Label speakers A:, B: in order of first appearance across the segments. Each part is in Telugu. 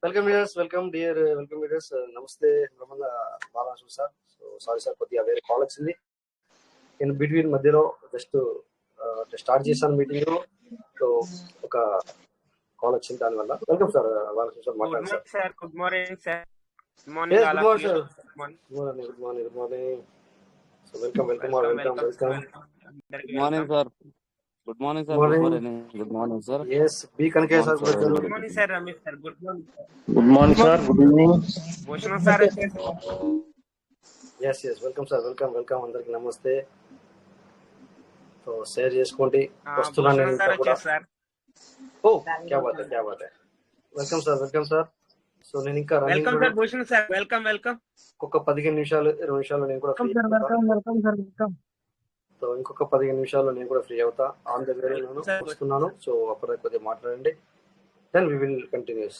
A: వెల్కమ్ వియర్స్, వెల్కమ్ డియర్, వెల్కమ్ వియర్స్. నమస్తే బ్రహ్మణ Balasu sir. So sorry sir, కొద్దిగా వేరే కాల్ వచ్చింది. నేను బిట్వీన్ మధ్యలో జస్ట్ స్టార్ట్ చేశాను మీటింగ్. సో ఒక కాల్ వచ్చింది, దానివల్ల. వెల్కమ్ సార్ బాలాసు సార్, మాట్లాడండి sir.
B: Good morning sir.
A: Good morning sir. Good morning, good morning, good morning. So welcome welcome welcome welcome.
C: Good morning sir. Good morning sir. Good morning sir.
A: yes b కనకే sir.
B: Good morning sir. Ramesh sir. Good morning.
C: Good morning sir. Good evening.
B: Bhushan sir.
A: yes yes welcome sir. Welcome welcome అందరికి నమస్తే. సో షేర్ చేసుకోండి. వస్తున్నాను నేను ఇంకా కూడా. ఓ క్యా బాత్ హై, క్యా బాత్ హై. Welcome sir, welcome sir. So నేను ఇంకా
B: welcome sir. Bhushan sir. Welcome welcome.
A: ఇంకొక 15 నిమిషాలు 20 నిమిషాలు నేను కూడా free.
B: Welcome sir. Welcome.
A: So ఇంకొక 15 నిమిషాల్లో నేను కూడా ఫ్రీ అవుతా. ఆన్ ద వే నేను వస్తున్నాను. సో అప్పటిదాకా కొద్దిగా మాట్లాడండి, then we will continues.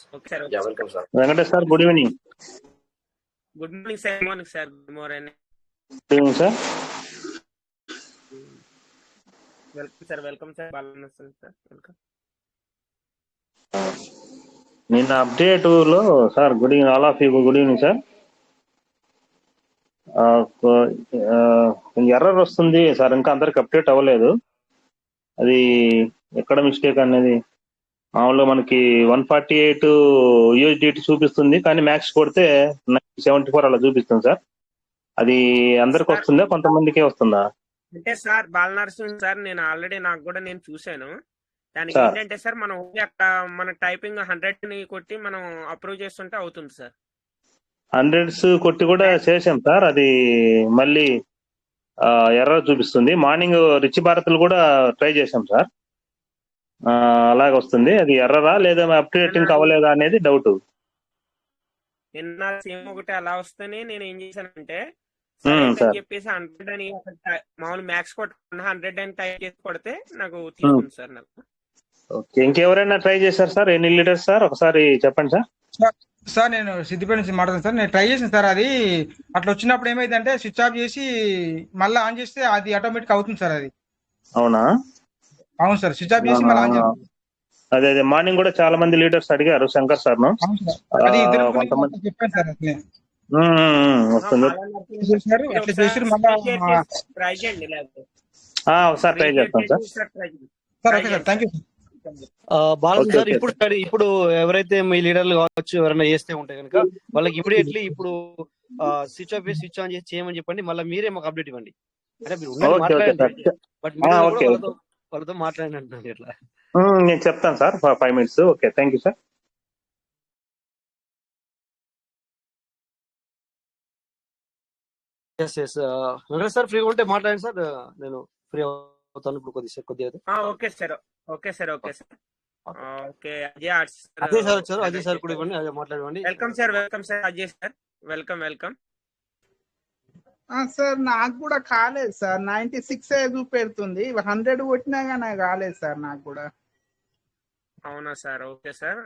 A: Yeah welcome sir.
C: Venkatesh sir. Good evening.
B: Good morning sir. Morning sir. Good morning.
C: Good evening sir.
B: Welcome sir. Welcome sir. Balanna sir. Welcome.
C: నిన్న అప్డేట్ లో sir, good evening all of you. Good evening sir. Error వస్తుంది సార్, ఇంకా అందరికి అప్డేట్ అవ్వలేదు. అది ఎక్కడ మిస్టేక్ అనేది. మామూలుగా మనకి 148 USDT చూపిస్తుంది, కానీ మ్యాక్స్ కొడితే 74 అలా చూపిస్తుంది సార్. అది అందరికి వస్తుందా, కొంతమందికే వస్తుందా?
B: అంటే సార్ బాలనరసింహ సార్, నేను ఆల్రెడీ నేను చూసాను. దానికి ఏంటంటే సార్, మనం అక్కడ మన టైపింగ్ 100 కొట్టి మనం అప్రూవ్ చేస్తుంటే అవుతుంది సార్.
C: 100s కొట్టి కూడా చేసాం సార్, అది మళ్ళీ ఎర్రర్ చూపిస్తుంది. మార్నింగ్ రిచ్ భారత్లు కూడా ట్రై చేసాం సార్, అలాగే వస్తుంది. అది ఎర్రరా లేదా అప్డేటింగ్ అవ్వలేదా అనేది డౌట్.
B: నిన్న సేమ్ ఒకటి అలా వస్తేనే నేను ఏం చేశానంటే చెప్పేసి 100 అని మామూలు మ్యాక్స్ కొట్టి 100 అని టైప్ చేసి కొడితే నాకు తీసుకుంది సార్. నాకు
C: ఓకే. ఇంకెవరైనా ట్రై చేశారు సార్? ఎన్ని లీటర్స్ సార్ ఒకసారి చెప్పండి సార్.
D: సార్ నేను సిద్దిపేట నుంచి మాట్లాడుతాను సార్. నేను ట్రై చేసాను సార్. అది అట్లా వచ్చినప్పుడు ఏమైందంటే స్విచ్ ఆఫ్ చేసి మళ్ళీ ఆన్ చేస్తే అది ఆటోమేటిక్ అవుతుంది సార్. అది
C: అవునా?
D: అవును సార్, స్విచ్ ఆఫ్ చేసి మళ్ళీ ఆన్ చేస్తాను.
C: అదే అదే మార్నింగ్ కూడా చాలా మంది లీడర్స్ అడిగారు శంకర్ సార్ ను.
D: కొంతమంది చెప్పాను సార్. అట్లే
C: వస్తుంది. ఒకసారి ట్రై చేస్తాను sir.
D: Okay sir, thank you sir.
A: Balaji sir, ఇప్పుడు ఎవరైతే మీ లీడర్లు కావచ్చు, ఎవరైనా చేస్తే ఉంటే కనుక వాళ్ళకి ఇమీడియట్లీ ఇప్పుడు స్విచ్ ఆఫ్ చేసి స్విచ్ ఆన్ చేసి చేయమని చెప్పండి. మళ్ళీ మీరే మాకు అప్డేట్ ఇవ్వండి. అంటే మీరు మాట్లాడండి, బట్ వాళ్ళతో మాట్లాడండి అంటున్నాను. ఇట్లా
C: నేను చెప్తాను sir 5 minutes. Okay, thank you sir.
A: Venkatesh sir ఫ్రీగా ఉంటే మాట్లాడండి సార్, నేను ఫ్రీ అవుతాను ఇప్పుడు కొద్దిగా.
B: Okay sir. Okay sir. Okay sir. Okay.
A: Ajay sir వచ్చారు. అజయ్ సార్ కూడా ఇవ్వండి, అజయ్ మాట్లాడండి.
B: Welcome sir. Welcome sir. Ajay sir. Welcome welcome.
E: Sir నాకు కూడా కాలేదు సార్. 96 చూపెడుతుంది. 100 కొట్టినా కానీ కాలేదు సార్ నాకు కూడా.
B: అవునా సార్? Okay sir.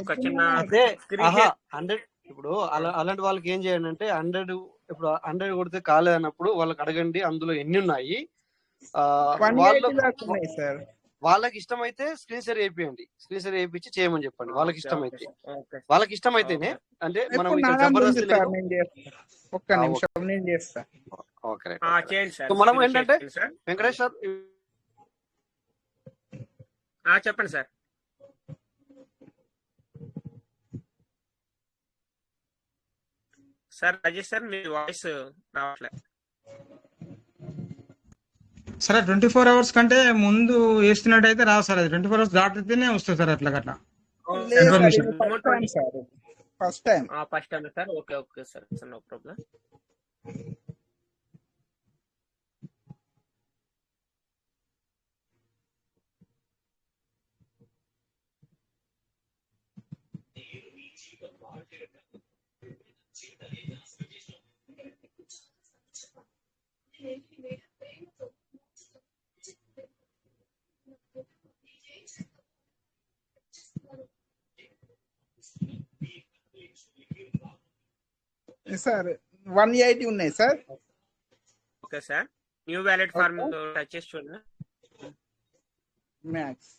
B: ఒక చిన్న
A: 100 ఇప్పుడు అలాంటి వాళ్ళకి ఏం చేయండి అంటే 100 కొడితే కాలేదన్నప్పుడు వాళ్ళకి అడగండి అందులో ఎన్ని ఉన్నాయి. వాళ్ళకి ఇష్టమైతే స్క్రీన్ షేర్ చేయండి. స్క్రీన్ షేర్ చేయించి చేయమని చెప్పండి. వాళ్ళకి ఇష్టమైతేనే అంటే మనం మనం ఏంటంటే వెంకటేష్ సార్
B: చెప్పండి సార్. సార్ అజయ్ సార్, మీ వాయిస్ రావట్లేదు
D: సరే. 24 hours కంటే ముందు వేస్తున్నట్టయితే రావు సార్. అది 24 hours దాటితేనే వస్తుంది సార్. అట్లా
E: first time
B: sir. Okay okay sir, no problem.
E: Sir 180 ఉన్నాయి sir.
B: Okay sir. New wallet farm touch చేసి చూడండి.
E: మ్యాక్స్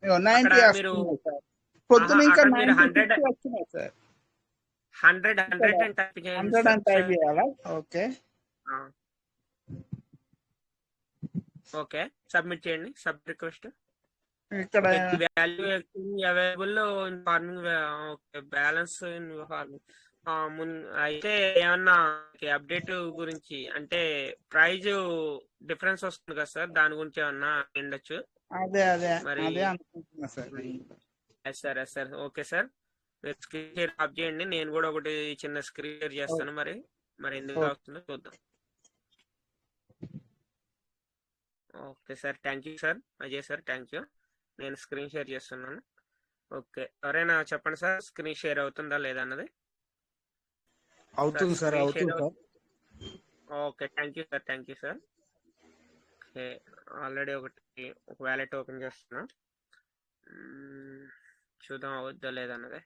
B: అక్కడ
E: 90
B: మీరు
E: వస్తున్నాయి సార్. పొద్దున ఇంకా
B: అక్కడ మీరు
E: 96 వచ్చినాయి సార్.
B: 100
E: ఇక్కడ
B: 100 అని టైప్ చేయండి
E: 100 అని టైప్
B: సార్.
E: చేయాలా? ఓకే.
B: ఓకే, సబ్మిట్ చేయండి. Sub request.
E: ఇక్కడ
B: value available in farming. Okay, balance in farming. అయితే ఏమన్నా అప్డేట్ గురించి అంటే ప్రైజ్ డిఫరెన్స్ వస్తుంది కదా సార్, దాని గురించి ఏమన్నా ఉండొచ్చు
E: అదే అదే
B: మరి.
E: అదే అనుకుంటున్నా సార్.
B: సార్ ఓకే సార్, మీరు స్క్రీన్ షేర్ ఆఫ్ చేయండి. నేను కూడా ఒకటి చిన్న స్క్రీన్ షేర్ చేస్తాను. మరి ఎందుకు వస్తుందో చూద్దాం. Okay sir, thank you sir. Ajay sir, thank you. నేను స్క్రీన్ షేర్ చేస్తున్నాను. ఓకే, ఎవరైనా చెప్పండి సార్, స్క్రీన్ షేర్ అవుతుందా లేదా అన్నది.
F: అవుతుంది సార్, అవుతుంది sir.
B: Okay, thank you sir, thank you sir. Okay, already ఒక వ్యాలెట్ ఓపెన్ చేస్తున్నా. చూద్దాం అవుద్దా లేదా అన్నది.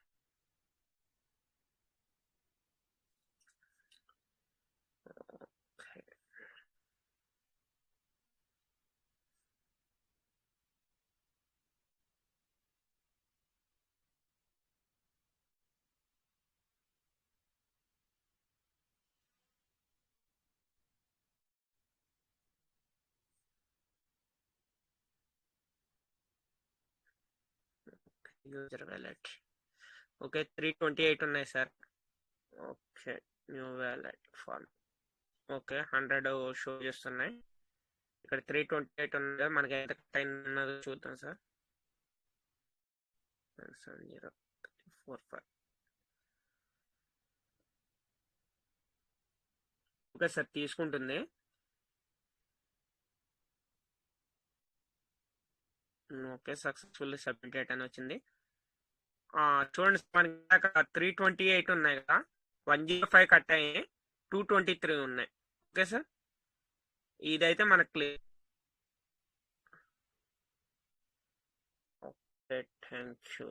B: User wallet. ఓకే, 328 ఉన్నాయి sir. Okay, new wallet farm. Okay, 100 show చేస్తున్నాయి. ఇక్కడ 328 ఉంది కదా, మనకి ఎంత టైం ఉన్నదో చూద్దాం సార్. 7045. ఓకే సార్, తీసుకుంటుంది. ఓకే, సక్సెస్ఫుల్లీ సబ్మిటెడ్ అని వచ్చింది. చూడండి, మనకి 328 ఉన్నాయి కదా, 105 కట్ అయ్యాయి, 223 ఉన్నాయి. ఓకే సార్, ఇదైతే మనకు clear. Okay, thank you.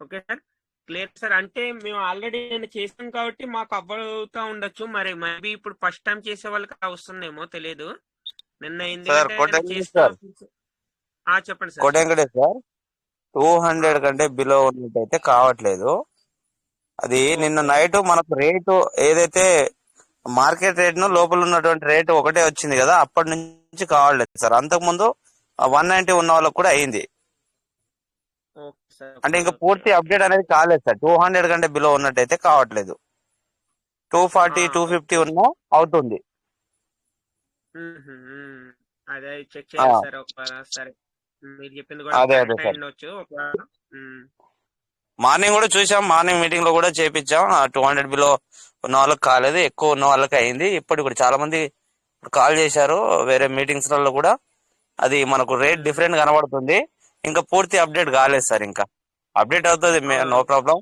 B: Okay sir, clear sir. అంటే మేము ఆల్రెడీ నేను చేసాం కాబట్టి మాకు అవ్వవుతా ఉండొచ్చు. మరి మేబీ ఇప్పుడు ఫస్ట్ టైం చేసే వాళ్ళకి వస్తుందేమో తెలియదు. నిన్న చెప్పండి సార్.
G: కోటెంకటే సార్, 200 కంటే బిలో ఉన్నట్టయితే కావట్లేదు. అది నిన్న నైట్ మనకు రేటు ఏదైతే మార్కెట్ రేట్ ను లోపల ఉన్నటువంటి రేటు ఒకటే వచ్చింది కదా, అప్పటి నుంచి కావట్లేదు సార్. అంతకుముందు 190 ఉన్న వాళ్ళకి కూడా అయింది. అంటే ఇంకా పూర్తి అప్డేట్ అనేది కాలేదు సార్. 200 కంటే బిలో ఉన్నట్టయితే కావట్లేదు. 240 250 ఉన్నా అవుతుంది.
B: అదే చెక్ చేయాలి సార్. సరే, మీరు చెప్పింది కూడా ఉండొచ్చు.
G: మార్నింగ్ కూడా చూసాం, మార్నింగ్ మీటింగ్ లో కూడా చేపించాం. 200 బిలో ఉన్న వాళ్ళకి కాలేదు, ఎక్కువ ఉన్న వాళ్ళకి అయింది. ఇప్పుడు కూడా చాలా మంది కాల్ చేశారు వేరే మీటింగ్స్ లో కూడా. అది మనకు రేట్ డిఫరెంట్ కనబడుతుంది. ఇంకా పూర్తి అప్డేట్ కాలేదు సార్. ఇంకా అప్డేట్ అవుతుంది, నో ప్రాబ్లం.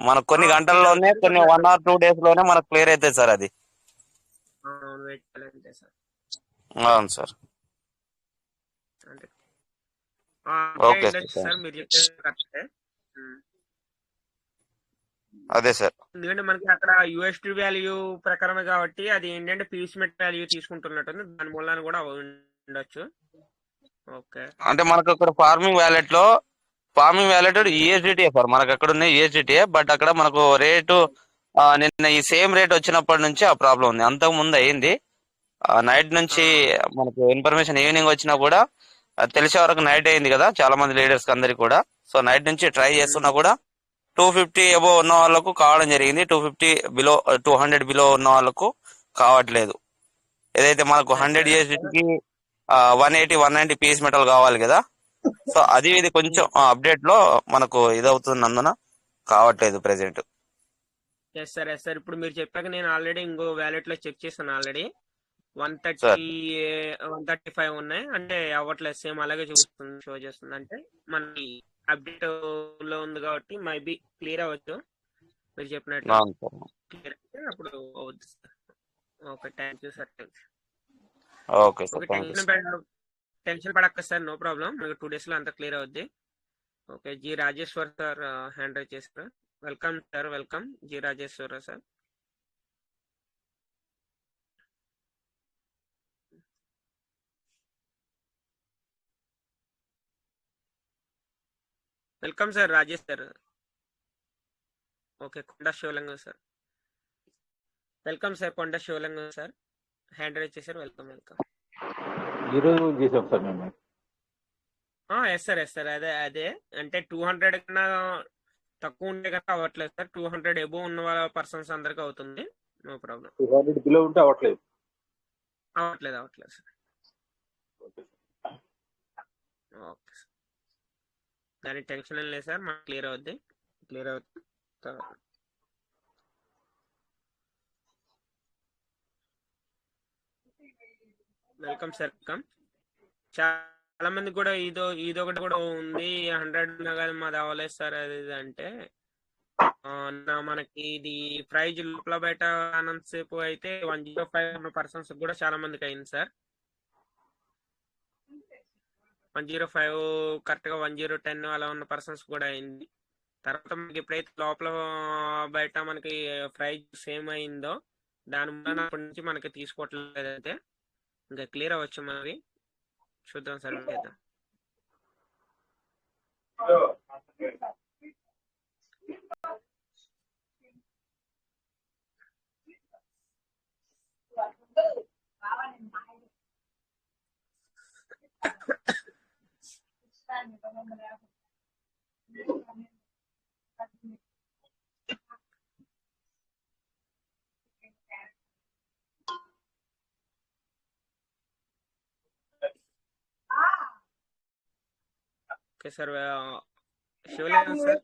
G: మనకు కొన్ని గంటల్లోనే, కొన్ని 1 or 2 days లోనే మనకు క్లియర్ అవుతుంది సార్. అది అవును సార్. ఓకే సార్, అదే సార్.
B: ఎందుకంటే మనకి అక్కడ యూఎస్డి వాల్యూ ప్రకారమే కాబట్టి అది ఏంటంటే పీస్మెట్ వాల్యూ తీసుకుంటున్నట్టుంది, దాని మూలాన్ని కూడా ఉండొచ్చు. ఓకే, అంటే
G: మనకు అక్కడ ఫార్మింగ్ వ్యాలెట్ యూఎస్డిటీ సార్. మనకు అక్కడ ఉన్న యూఎస్డిటీ, బట్ అక్కడ మనకు రేటు నిన్న ఈ సేమ్ రేట్ వచ్చినప్పటి నుంచి ఆ ప్రాబ్లం ఉంది. అంతకు ముందు అయింది. నైట్ నుంచి మనకు ఇన్ఫర్మేషన్ ఈవినింగ్ వచ్చినా కూడా తెలిసే వరకు నైట్ అయింది కదా చాలా మంది లీడర్స్ అందరికి కూడా. సో నైట్ నుంచి ట్రై చేస్తున్నా కూడా 250 అబోవ్ ఉన్న వాళ్ళకు కావడం జరిగింది. 200 బిలో ఉన్న వాళ్ళకు కావట్లేదు. ఏదైతే మనకు 100 యూఎస్డిటీకి 180 190 పీస్ మెటల్ కావాలి కదా, సో అది ఇది కొంచెం అప్డేట్ లో మనకు ఇదవుతున్నందున కావట్లేదు ప్రెసెంట్.
B: సార్ ఇప్పుడు మీరు చెప్పాక నేను ఆల్రెడీ ఇంకో వ్యాలెట్ లో చెక్ చేశాను. ఆల్రెడీ 135 ఉన్నాయి, అంటే అవ్వట్లేదు, సేమ్ అలాగే చూపిస్తుంది, షో చేస్తుంది. అంటే మనకి అప్డేట్ లో ఉంది కాబట్టి మైబీ క్లియర్ అవ్వచ్చు. మీరు చెప్పినట్టు క్లియర్ అయితే అప్పుడు అవుద్ది sir. Okay, thank you sir.
G: Okay,
B: tension పడక్క సార్, నో ప్రాబ్లం. మీకు 2 days లో అంతా క్లియర్ అవుద్ది. Okay, G Rajeshwar sir hand raise చేశారు. Welcome sir, welcome G Rajeshwara sir. Welcome sir Rajesh sir. Okay, Konda Shivalingam sir. Welcome sir, Konda Shivalingam sir. Hand raise చేశారు. Welcome welcome.
F: ఈరోజు చేసాం సార్ మేము.
B: Yes sir, yes sir. అదే అదే అంటే 200 కన్నా తక్కువ ఉంటే కన్నా అవ్వట్లేదు సార్. 200 ఎబో ఉన్న వాళ్ళ పర్సన్స్ అందరికి అవుతుంది. No problem.
F: 200 బిలో ఉంటే అవ్వట్లేదు.
B: అవ్వట్లేదు సార్. ఓకే సార్, దానికి టెన్షన్ ఏం లేదు సార్. మాకు క్లియర్ అవుద్ది. Welcome sir, welcome. చాలా మంది కూడా ఇదొకటి కూడా ఉంది. 100 ఉన్నా కానీ మాది అవ్వలేదు సార్ అది ఇది అంటే మనకి ఇది ప్రైజ్ లోపల బయట సేపు అయితే 105 పర్సన్స్ కూడా చాలా మందికి అయింది సార్. 105 కరెక్ట్ గా 1010 అలా ఉన్న పర్సన్స్ కూడా అయింది. తర్వాత మనకి ఎప్పుడైతే లోపల బయట మనకి ప్రైజ్ సేమ్ అయిందో దాని వల్ల అప్పటి నుంచి మనకి తీసుకోవట్లేదు. అయితే ఇంకా క్లియర్ అవ్వచ్చు మరి. చూద్దాం సార్. చేద్దాం. ఓకే సార్, శివలింగం సార్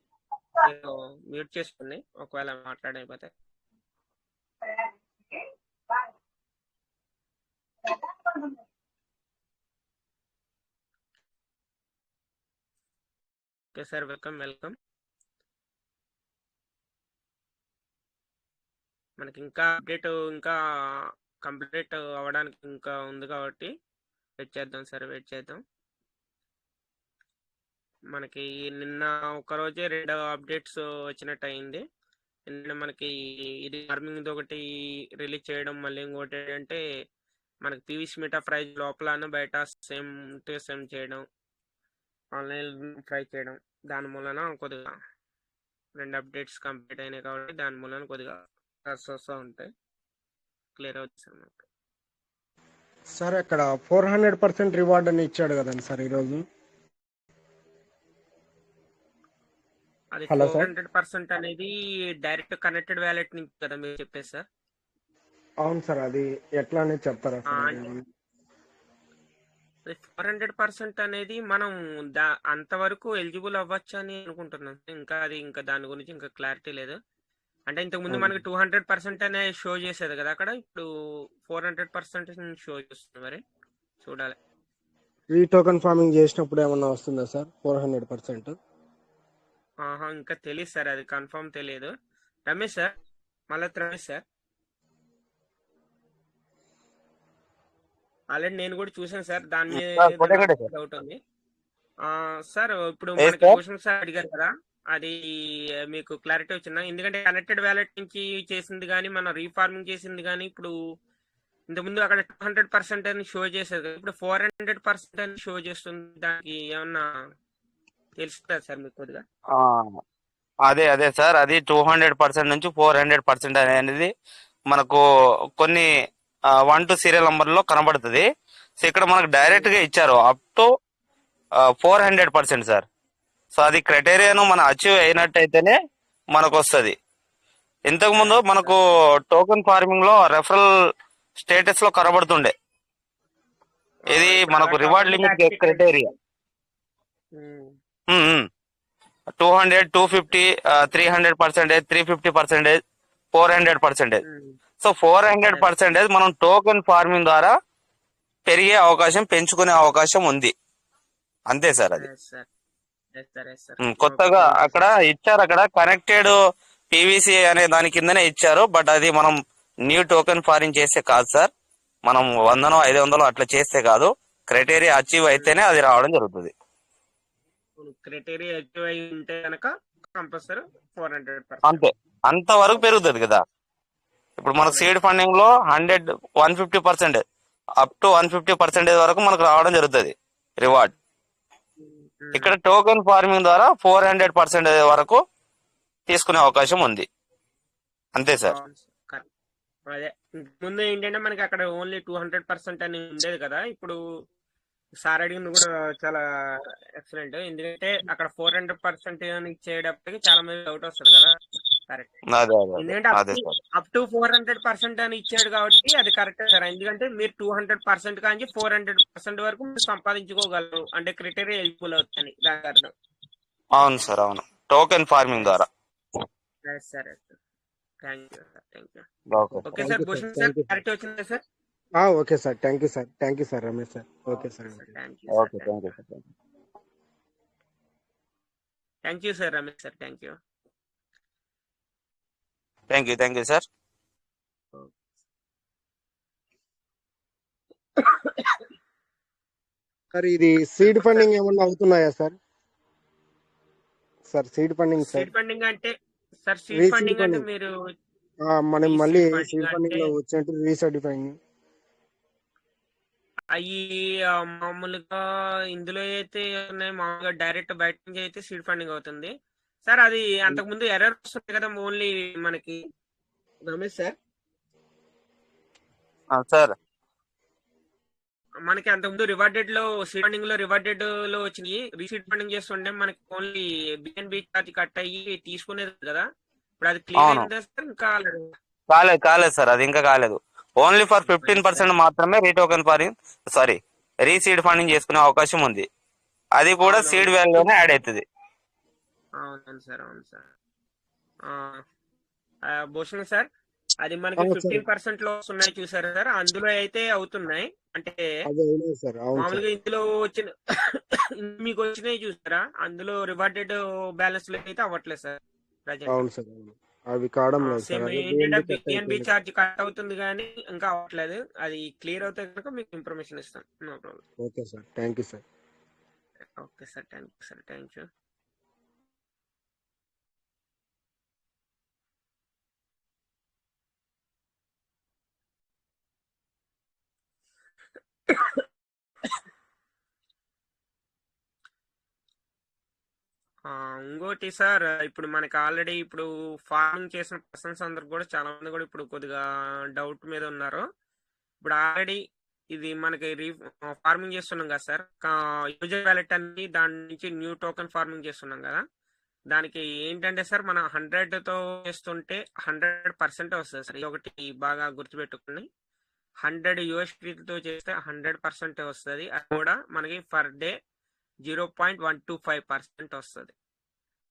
B: మీరు మ్యూట్ చేసుకోండి ఒకవేళ మాట్లాడైపోతే. Okay sir, welcome welcome. మనకి ఇంకా అప్డేట్ ఇంకా కంప్లీట్ అవ్వడానికి ఇంకా ఉంది కాబట్టి వెయిట్ చేద్దాం సార్, వెయిట్ చేద్దాం. మనకి నిన్న ఒక రోజే 2 అప్డేట్స్ వచ్చినట్టు అయింది. ఎందుకంటే మనకి ఇది ఫార్మింగ్ ఒకటి రిలీజ్ చేయడం, మళ్ళీ ఇంకోటి ఏంటంటే మనకి పీవీసీ మీటా ప్రైజ్ లోపల బయట సేమ్ టు సేమ్ చేయడం, ఆన్లైన్ ట్రై చేయడం, దాని మూలన కొద్దిగా 2 అప్డేట్స్ కంప్లీట్ అయినాయి కాబట్టి దాని మూలన కొద్దిగా వస్తూ ఉంటాయి. క్లియర్ అవుతుంది సార్ మనకు.
H: సార్ అక్కడ 400% రివార్డ్ అని ఇచ్చాడు కదండి సార్ ఈరోజు.
B: అది
H: హలో సార్.
B: 400% అనేది డైరెక్ట్ కనెక్టెడ్ వ్యాలెట్ నుంచి కదా మీరు చెప్పేది సార్.
H: అవును సార్, అది ఎట్లా అనేది చెప్తారా సార్?
B: 400% అనేది మనం అంతవరకు ఎలిజిబుల్ అవ్వచ్చు అని అనుకుంటున్నాం. ఇంకా దాని గురించి ఇంకా క్లారిటీ లేదు. అంటే ఇంతకు ముందు మనకి 200% అనే షో చేసేది కదా అక్కడ, ఇప్పుడు 400% షో చేస్తుంది. మరి చూడాలి.
H: ఈ టోకెన్ ఫార్మింగ్ చేసినప్పుడు ఏమన్నా వస్తుందా సార్ 400%?
B: ఇంకా తెలియదు సార్, అది కన్ఫర్మ్ తెలియదు. రమేష్ సార్, మళ్ళీ రమేష్ సార్, ఆల్రెడీ నేను కూడా చూసాను సార్. దాని మీద డౌట్ ఉంది సార్. ఇప్పుడు మనకి క్వశ్చన్ సార్ అడిగారు కదా, అది మీకు క్లారిటీ వచ్చిందా? ఎందుకంటే కనెక్టెడ్ వ్యాలెట్ నుంచి చేసింది కానీ మనం రీఫార్మింగ్ చేసింది కానీ ఇప్పుడు ఇంతకుముందు అక్కడ 200% అని షో చేసేది కదా, ఇప్పుడు 400% అని షో చేస్తుంది. దానికి ఏమన్నా తెలుస్తుందా సార్ మీకు కొద్దిగా?
G: అదే సార్, అది 200% నుంచి 400% అనేది మనకు కొన్ని 1 to సీరియల్ నంబర్ లో కనబడుతుంది. సో ఇక్కడ మనకు డైరెక్ట్ గా ఇచ్చారు అప్ టు 400% సార్. సో అది క్రైటీరియాను మనం అచీవ్ అయినట్టయితేనే మనకు వస్తుంది. ఇంతకు ముందు మనకు టోకెన్ ఫార్మింగ్ లో రెఫరల్ స్టేటస్ లో కనబడుతుండే, ఇది మనకు రివార్డ్ లిమిట్ క్రైటీరియా 200, 250, 300%, 350%, 400%. సో 400% మనం టోకెన్ ఫార్మింగ్ ద్వారా పెరిగే అవకాశం, పెంచుకునే అవకాశం ఉంది. అంతే సార్. అది కొత్తగా అక్కడ ఇచ్చారు, అక్కడ కనెక్టెడ్ పీవీసీ అనే దాని కిందనే ఇచ్చారు. బట్ అది మనం న్యూ టోకెన్ ఫార్మింగ్ చేస్తే కాదు సార్. మనం 100, 500 అట్లా చేస్తే కాదు, క్రైటీరియా అచీవ్ అయితేనే అది రావడం జరుగుతుంది.
B: క్రైటీరియా అచీవ్ అయి ఉంటే కనుక కంపల్సరీ 400%.
G: అంతే, అంతవరకు పెరుగుతుంది కదా. ఇప్పుడు మనకు సీడ్ ఫండింగ్ లో 150% అప్ టు 150% వరకు మనకు రావడం జరుగుతుంది రివార్డ్. ఇక్కడ టోకెన్ ఫార్మింగ్ ద్వారా 400% వరకు తీసుకునే అవకాశం ఉంది. అంతే సార్.
B: అవును సార్, కరెక్ట్. అదే ముందు ఏంటంటే మనకి అక్కడ ఓన్లీ 200% అని ఉండేది కదా. ఇప్పుడు సార్ అడిగింది కూడా చాలా ఎక్సలెంట్. ఎందుకంటే అక్కడ 400% అని ఇచ్చేటప్పటికి చాలా మంది డౌట్ వస్తుంది కదా. కరెక్ట్.
G: అదే అదే
B: ఎందుకంటే
G: అదే సార్.
B: అప్ టు 400% అని ఇచ్చాడు కాబట్టి అది కరెక్ట్ సార్. ఎందుకంటే మీరు 200% కానీ 400% వరకు మీరు సంపాదించుకోగలరు, అంటే క్రైటీరియా ఎలిజిబుల్ అవుతుంది దాని అర్థం.
G: అవును సార్, అవును, టోకెన్ ఫార్మింగ్ ద్వారా.
B: సరే sir, thank you sir, thank you.
G: Okay
B: okay
H: thank
B: sir,
H: you sir,
B: Bhushan sir
H: thank you sir.
B: Clarity వచ్చిందా sir?
H: Okay sir, thank you sir, thank you sir Ramesh sir. Okay sir,
B: thank you
G: okay,
B: sir,
G: thank you sir.
B: Thank you sir Ramesh sir, thank you.
G: Thank you sir.
H: Sir ఇది సీడ్ ఫండింగ్ ఏమన్నా అవుతున్నాయా sir? Sir seed funding sir,
B: seed funding అంటే సార్, సీడ్
H: రీసీడ్
B: ఫండింగ్ అంటే
H: ఫండింగ్
B: మీరు
H: మనం
B: ఈ
H: మళ్ళీ
B: సీడ్
H: సీడ్
B: ఫండింగ్
H: ఫండింగ్
B: అంటే
H: లో వచ్చినట్టు రీసర్టిఫైయింగ్.
B: అవి మామూలుగా ఇందులో అయితే ఉన్నాయి, మామూలుగా డైరెక్ట్ బయట నుంచి అయితే సీడ్ ఫండింగ్ అవుతుంది సార్. అది అంతకుముందు ఎర్రర్ వస్తుంది కదా ఓన్లీ మనకి రమేష్ సార్.
G: సార్
B: మనకి అంతకుముందు రివార్డెడ్ లో సీడ్ ఫండింగ్ లో రివార్డెడ్ లో వచ్చింది, రీసీడ్ ఫండింగ్ చేస్తుంటే మనకి ఓన్లీ బిఎన్బి ఛార్జ్ కట్ అయ్యి తీసుకునేది కదా. ఇప్పుడు అది క్లియర్
G: అవును,
B: అయిందా సార్? ఇంకా
G: కాలేదు సార్, అది ఇంకా కాలేదు. ఓన్లీ ఫర్ 15% మాత్రమే రీటోకెన్ ఫార్మింగ్, సారీ, రీసీడ్ ఫండింగ్ చేసుకునే అవకాశం ఉంది. అది కూడా సీడ్ వాల్యూలోనే యాడ్ అవుతుంది.
B: అవును సార్, అవును సార్. భూషణ్ సార్, అది మనకి
H: అవును సార్,
B: 15% లో ఉన్నాయి చూసారా సార్? అందులో అయితే అవుతున్నాయి. అంటే
H: అదే అయినాయి సార్. అవును సార్,
B: మామూలుగా ఇందులో వచ్చిన మీకు వచ్చినాయి చూసారా, అందులో రివార్డెడ్ బ్యాలెన్స్ లో అయితే అవ్వట్లేదు సార్ ప్రజెంట్.
H: అవును సార్, అవును, అవి కావడం లేదు సార్.
B: సేమ్
H: అదే
B: ఏంటంటే
H: బిఎన్బి కట్
B: బిఎన్బి
H: అయిపోయింది.
B: ఛార్జ్ కట్ అవుతుంది కానీ ఇంకా అవ్వట్లేదు. అది క్లియర్ అవుతే కనుక మీకు ఇన్ఫర్మేషన్ ఇస్తాను, no problem.
H: Okay sir, thank you sir.
B: Okay sir, thank you sir, thank you. ఇంకోటి సార్, ఇప్పుడు మనకి ఆల్రెడీ ఇప్పుడు ఫార్మింగ్ చేసిన పర్సన్స్ అందరు కూడా చాలా మంది కూడా ఇప్పుడు కొద్దిగా డౌట్ మీద ఉన్నారు. ఇప్పుడు ఆల్రెడీ ఇది మనకి ఫార్మింగ్ చేస్తున్నాం కదా సార్, యూజర్ వ్యాలెట్ అనేది దాని నుంచి న్యూ టోకెన్ ఫార్మింగ్ చేస్తున్నాం కదా. దానికి ఏంటంటే సార్, మనం 100తో చేస్తుంటే 100% వస్తుంది సార్. ఇది ఒకటి బాగా గుర్తుపెట్టుకుని, 100 USDతో చేస్తే 100% వస్తుంది. అది కూడా మనకి పర్ డే 0.125% వస్తుంది.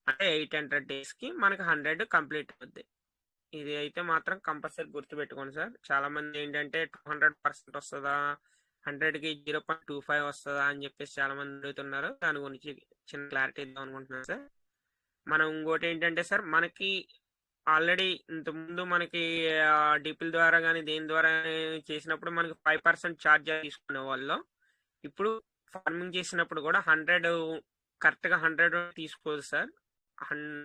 B: అంటే 800 days కి మనకి 100 కంప్లీట్ అవుద్ది. ఇది అయితే మాత్రం కంపల్సరీ గుర్తుపెట్టుకోండి సార్. చాలా మంది ఏంటంటే 200% వస్తుందా, 100కి 0.25 వస్తుందా అని చెప్పేసి చాలా మంది అడుగుతున్నారు. దాని గురించి చిన్న క్లారిటీ ఇద్దాం అనుకుంటున్నాను సార్. మనం ఇంకోటి ఏంటంటే సార్, మనకి ఆల్రెడీ ఇంతకుముందు మనకి డిపిల్ ద్వారా కానీ దేని ద్వారా చేసినప్పుడు మనకి 5% ఛార్జ్ తీసుకునే వాళ్ళు. ఇప్పుడు ఫార్మింగ్ చేసినప్పుడు కూడా 100 కరెక్ట్గా 100 తీసుకోదు సార్.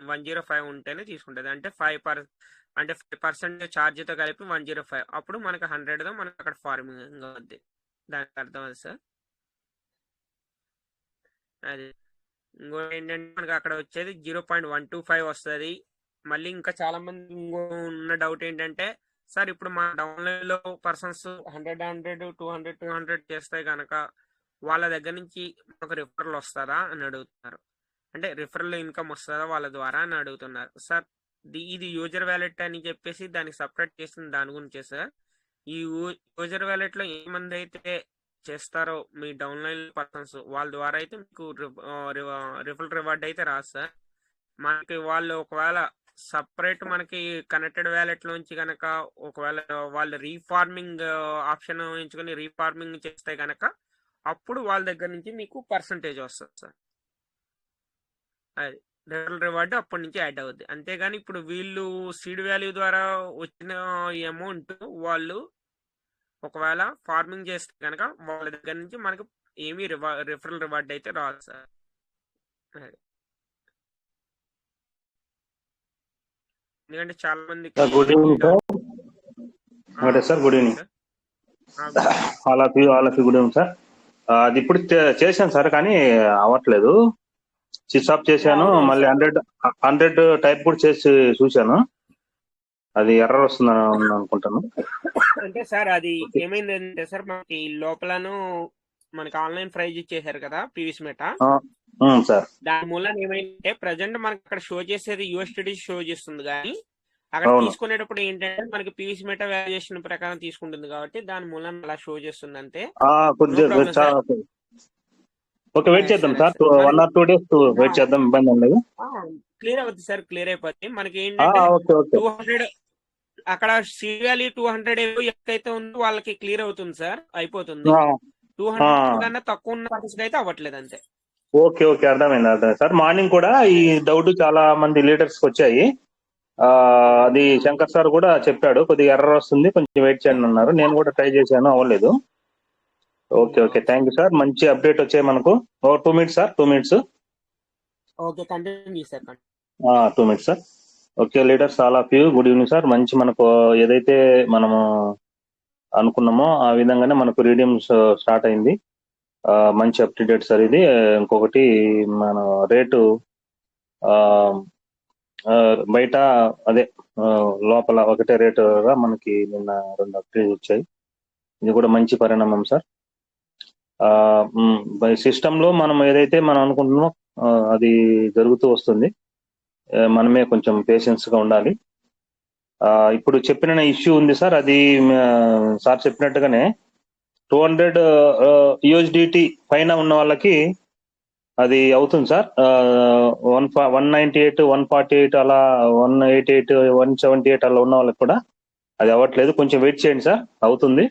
B: 105 ఉంటేనే తీసుకుంటుంది. అంటే 5% ఛార్జ్తో కలిపి 105. అప్పుడు మనకి 100తో మనకి అక్కడ ఫార్మింగ్ అవుద్ది. దానికి అర్థం అది సార్. అది ఇంకోటి ఏంటంటే మనకి అక్కడ వచ్చేది 0.125 వస్తుంది. మళ్ళీ ఇంకా చాలా మంది ఇంకో ఉన్న డౌట్ ఏంటంటే, సార్ ఇప్పుడు మా డౌన్లైన్ లో పర్సన్స్ 100 200 చేస్తే కనుక వాళ్ళ దగ్గర నుంచి ఒక రిఫరల్ వస్తుందా అని అడుగుతున్నారు. అంటే రిఫరల్ ఇన్కమ్ వస్తుందా వాళ్ళ ద్వారా అని అడుగుతున్నారు సార్. ఇది యూజర్ వ్యాలెట్ అని చెప్పేసి దానికి సపరేట్ చేసిన దాని గురించే సార్. ఈ యూజర్ వ్యాలెట్ లో ఏమంది అయితే చేస్తారో మీ డౌన్లైన్ పర్సన్స్, వాళ్ళ ద్వారా అయితే మీకు రిఫరల్ రివార్డ్ అయితే రాదు సార్. మనకి వాళ్ళు ఒకవేళ సపరేట్ మనకి కనెక్టెడ్ వ్యాలెట్ లోంచి కనుక ఒకవేళ వాళ్ళు రీఫార్మింగ్ ఆప్షన్ ఎంచుకొని రీఫార్మింగ్ చేస్తే కనుక అప్పుడు వాళ్ళ దగ్గర నుంచి మీకు పర్సంటేజ్ వస్తుంది సార్. అది రిఫరల్ రివార్డ్ అప్పటి నుంచి యాడ్ అవుద్ది. అంతేగాని ఇప్పుడు వీళ్ళు సీడ్ వాల్యూ ద్వారా వచ్చిన అమౌంట్ వాళ్ళు ఒకవేళ ఫార్మింగ్ చేస్తే కనుక వాళ్ళ దగ్గర నుంచి మనకు ఏమీ రిఫరల్ రివార్డ్ అయితే రాదు సార్. ఎందుకంటే చాలా మంది
C: good evening sir. Good evening all of you good evening sir. అది ఇప్పుడు చేశాను సార్, కానీ అవ్వట్లేదు. స్విచ్ ఆఫ్ చేశాను,
B: అవునవును
C: మళ్ళీ
B: సార్.
C: 100 టైప్ కూడా చేసి చూశాను, అది ఎర్రర్ వస్తుంది అనుకుంటాను.
B: అంటే సార్ అది
C: ఓకే.
B: ఏమైందంటే సార్ మనకి లోపలను మనకి ఆన్లైన్ ప్రైజ్ ఇచ్చేసారు కదా పీవీసీ మెటా.
C: సార్.
B: దాని మూలన ఏమైందంటే ప్రజెంట్ మనకి అక్కడ షో చేసేది యూఎస్టీడీ షో చేస్తుంది, కానీ అక్కడ
C: అవును.
B: తీసుకునేటప్పుడు ఏంటంటే మనకి పీవీసీ మెటా వాల్యుయేషన్ ప్రకారం తీసుకుంటుంది కాబట్టి దాని మూలన అలా షో చేస్తుంది అంతే. నో
C: కొద్దిగా
B: ప్రాబ్లం సార్.
C: ఓకే, వెయిట్ చేద్దాం
B: సరే
C: సార్,
B: సార్. మరి
C: 1 or 2 days వెయిట్ చేద్దాం, ఇబ్బంది ఏం లేదు.
B: క్లియర్ అవుతుంది సార్, క్లియర్ అయిపోతుంది. మనకి ఏంటంటే
C: ఓకే ఓకే
B: 200 అక్కడ సీరియాలి 200 ఎక్కడైతే ఉందో వాళ్ళకి క్లియర్ అవుతుంది సార్, అయిపోతుంది. 200 కన్నా తక్కువ ఉన్న పర్సెంట్ అయితే అవ్వట్లేదు అంతే.
C: ఓకే ఓకే, అర్థమైంది సార్. మార్నింగ్ కూడా ఈ డౌట్ చాలా మంది లీడర్స్ వచ్చాయి. అది శంకర్ సార్ కూడా చెప్పాడు, కొద్దిగా ఎర్రర్ వస్తుంది, కొంచెం వెయిట్ చేయండి అన్నారు. నేను కూడా ట్రై చేశాను, అవ్వలేదు. Okay okay, thank you sir. మంచి అప్డేట్ వచ్చాయి మనకు. 2 minutes sir, 2 minutes.
B: Okay, continue sir.
C: 2 minutes sir. Okay leaders, all of you good evening sir. మంచి మనకు ఏదైతే మనము అనుకున్నామో ఆ విధంగానే మనకు రీడియం స్టార్ట్ అయింది. మంచి అప్ టు డేట్ సార్ ఇది. ఇంకొకటి మన రేటు బయట అదే లోపల ఒకటే రేటుగా మనకి నిన్న 2 అప్డేట్ వచ్చాయి. ఇది కూడా మంచి పరిణామం సార్. సిస్టమ్ లో మనం ఏదైతే మనం అనుకుంటున్నామో అది జరుగుతూ వస్తుంది. మనమే కొంచెం పేషెన్స్ గా ఉండాలి. ఇప్పుడు చెప్పిన ఇష్యూ ఉంది సార్, అది సార్ చెప్పినట్టుగానే 200 USDT పైన ఉన్న వాళ్ళకి అది అవుతుంది సార్. 198, 148 అలా 188, 178 అలా ఉన్న వాళ్ళకి కూడా అది అవ్వట్లేదు. కొంచెం వెయిట్ చేయండి సార్, అవుతుంది.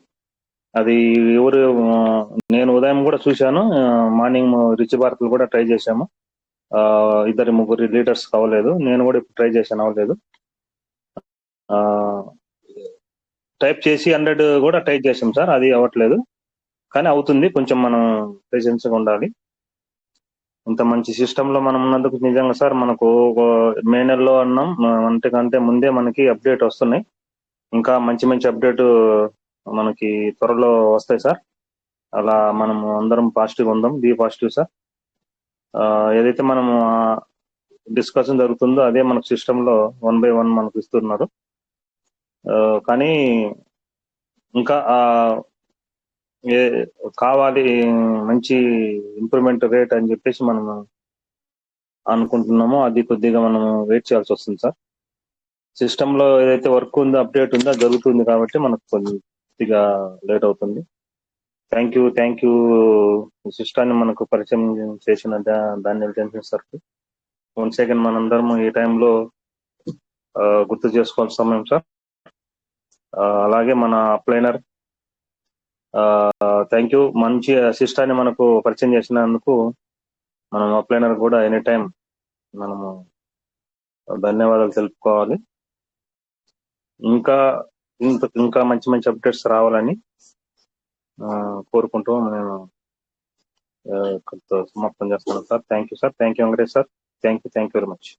C: అది ఎవరు నేను ఉదయం కూడా చూశాను, మార్నింగ్ రిచ్ భారత్లు కూడా ట్రై చేశాము, 2-3 లీటర్స్ అవ్వలేదు. నేను కూడా ఇప్పుడు ట్రై చేశాను, అవ్వలేదు. టైప్ చేసి 100 కూడా టైప్ చేసాం సార్, అది అవ్వట్లేదు. కానీ అవుతుంది, కొంచెం మనం పేషెన్స్ గా ఉండాలి. ఇంత మంచి సిస్టమ్ లో మనం ఉన్నందుకు నిజంగా సార్ మనకు మే నెలలో అన్నాం, అంతకంటే ముందే మనకి అప్డేట్ వస్తున్నాయి. ఇంకా మంచి మంచి అప్డేట్ మనకి త్వరలో వస్తాయి సార్. అలా మనం అందరం పాజిటివ్ ఉందాం, బీ పాజిటివ్ సార్. ఏదైతే మనం డిస్కషన్ జరుగుతుందో అదే మనకు సిస్టమ్ లో 1 by 1 మనకు ఇస్తున్నారు. కానీ ఇంకా కావాలి మంచి ఇంప్రూవ్మెంట్ రేట్ అని చెప్పేసి మనం అనుకుంటున్నామో అది కొద్దిగా మనం వెయిట్ చేయాల్సి వస్తుంది సార్. సిస్టమ్ లో ఏదైతే వర్క్ ఉందో అప్డేట్ ఉందో జరుగుతుంది కాబట్టి మనకు కొద్దిగా లేట్ అవుతుంది. థ్యాంక్ యూ సిస్టాన్ని మనకు పరిచయం చేసిన దాన్ని టెన్షన్ సార్. 1 second మనందరం ఈ టైంలో గుర్తు చేసుకోవాల్సిన సమయం సార్. అలాగే మన అప్లైనర్ థ్యాంక్ యూ, మంచి సిస్టాన్ని మనకు పరిచయం చేసినందుకు మనం అప్లైనర్ కూడా ఎనీ టైం మనము ధన్యవాదాలు తెలుపుకోవాలి. ఇంకా మంచి మంచి అప్డేట్స్ రావాలని కోరుకుంటూ నేను సమాప్తం చేస్తున్నాను sir. Thank you sir, thank you Venkatesh sir, thank you very much.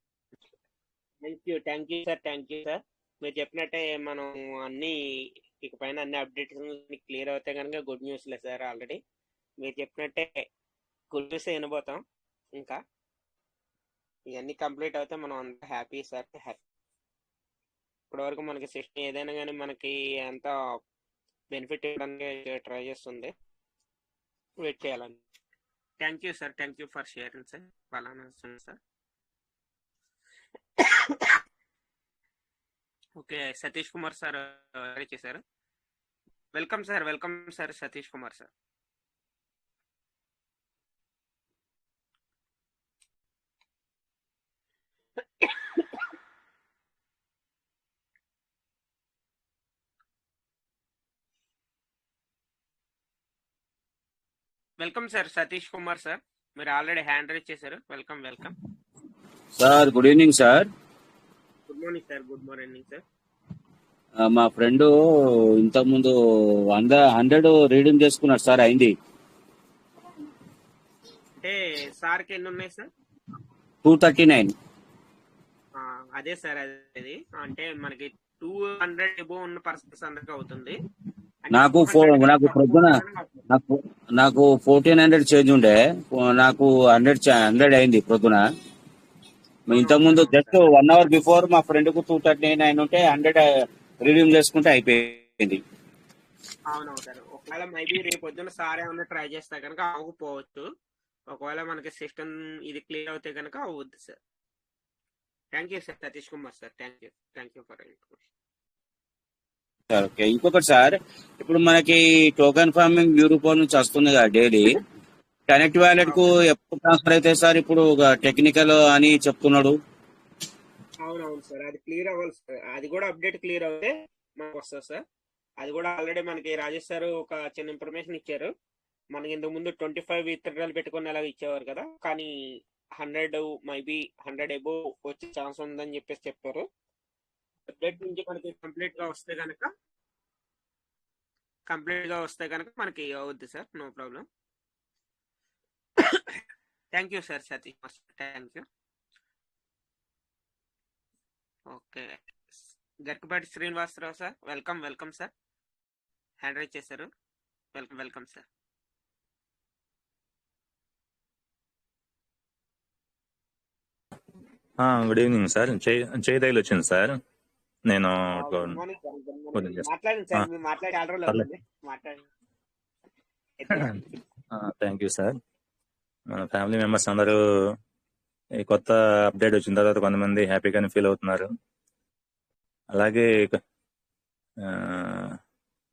B: Thank you sir. మీరు చెప్పినట్టే మనం అన్ని ఇకపైన అన్ని అప్డేట్స్ క్లియర్ అవుతే కనుక గుడ్ న్యూస్ లేదు సార్. ఆల్రెడీ మీరు చెప్పినట్టే గుడ్ న్యూస్ వినబోతాం. ఇంకా ఇవన్నీ కంప్లీట్ అవుతే మనం అంత హ్యాపీ సార్. ఇప్పటివరకు మనకి సిస్టమ్ ఏదైనా కానీ మనకి ఎంత బెనిఫిట్ ఇవ్వడానికి ట్రై చేస్తుంది, వెయిట్ చేయాలని. Thank you sir, thank you for sharing sir. పలానా sir. Okay, Satish Kumar sir చేశారు. Welcome sir Satish Kumar sir. Welcome sir Satish Kumar sir, మీరు ఆల్రెడీ హ్యాండ్ రైజ్ చేశారు. Welcome
I: sir. Good evening sir.
B: Good morning sir. Good morning sir.
I: మా ఫ్రెండ్ ఇంతకుముందు 100 రీడింగ్ చేసుకున్నాడు సార్, అయింది.
B: అంటే సార్కి ఎన్ని ఉన్నాయి సార్?
I: 239.
B: అదే సార్, అది అంటే మనకి 200 ఎబో ఉన్న పర్సన్స్ అందరికి అవుతుంది.
I: నాకు ప్రొద్దున నాకు నాకు 1400 చేంజ్ ఉండే, నాకు 100 అయింది ప్రొద్దున. ఇంతకుముందు
B: అవునవును
I: జస్ట్
B: సార్.
I: 1 అవర్ బిఫోర్ మా ఫ్రెండ్ కు 239 ఉంటే 100 రిడీమ్ చేసుకుంటే అయిపోయింది.
B: అవునవును సార్. ఒకవేళ మేబీ రేపు పొద్దున్న సార్ ఏమన్నా ట్రై చేస్తే కనుక అవ్వకపోవచ్చు. ఒకవేళ మనకి సిస్టమ్ ఇది క్లియర్ అవుతే కనుక అవుద్ది sir. Thank you sir Satish Kumar sir. Thank you for information.
I: Sir okay. ఇంకొకటి సార్, ఇప్పుడు మనకి టోకెన్ ఫార్మింగ్ యూరోప్ నుంచి వస్తుంది కదా డైలీ, కనెక్ట్ వ్యాలెట్ కు
B: ఓకే.
I: ఎప్పుడు ట్రాన్స్ఫర్ అయితే సార్? ఇప్పుడు టెక్నికల్ అని చెప్తున్నాడు.
B: అవునవును సార్. అది క్లియర్ అవ్వాలి సార్. అది కూడా అప్డేట్ క్లియర్ అవుతే మనకు వస్తుంది సార్. అది కూడా ఆల్రెడీ మనకి రాజేష్ సార్ ఒక చిన్న ఇన్ఫర్మేషన్ ఇచ్చారు. మనకి ఇంతకు ముందు 25 విత్డ్రాలు పెట్టుకుని అలాగ ఇచ్చేవారు కదా, కానీ 100 మేబీ 100 ఎబో వచ్చే ఛాన్స్ ఉందని చెప్పేసి చెప్పారు. అప్డేట్ నుంచి మనకి కంప్లీట్ గా వస్తే కనుక మనకి అవుద్ది sir. No problem. Thank you sir Satish. Thank you. Okay. Garikapati Srinivasarao sir, welcome sir. Hand raise చేశారు. Welcome sir.
J: Good evening sir. చేదైలు వచ్చింది సార్. నేను
B: గుడ్ మార్నింగ్ సార్. గుడ్
J: ఉదయం
B: మార్నింగ్.
J: చేస్తాను.
B: మాట్లాడండి సార్. మీరు మాట్లాడి చాలా రోజులు
J: పర్లేదు.
B: అవుతుంది. మాట్లాడండి.
J: Thank you sir. మన ఫ్యామిలీ మెంబర్స్ అందరూ ఈ కొత్త అప్డేట్ వచ్చిన తర్వాత కొంతమంది హ్యాపీగానే ఫీల్ అవుతున్నారు. అలాగే ఆ,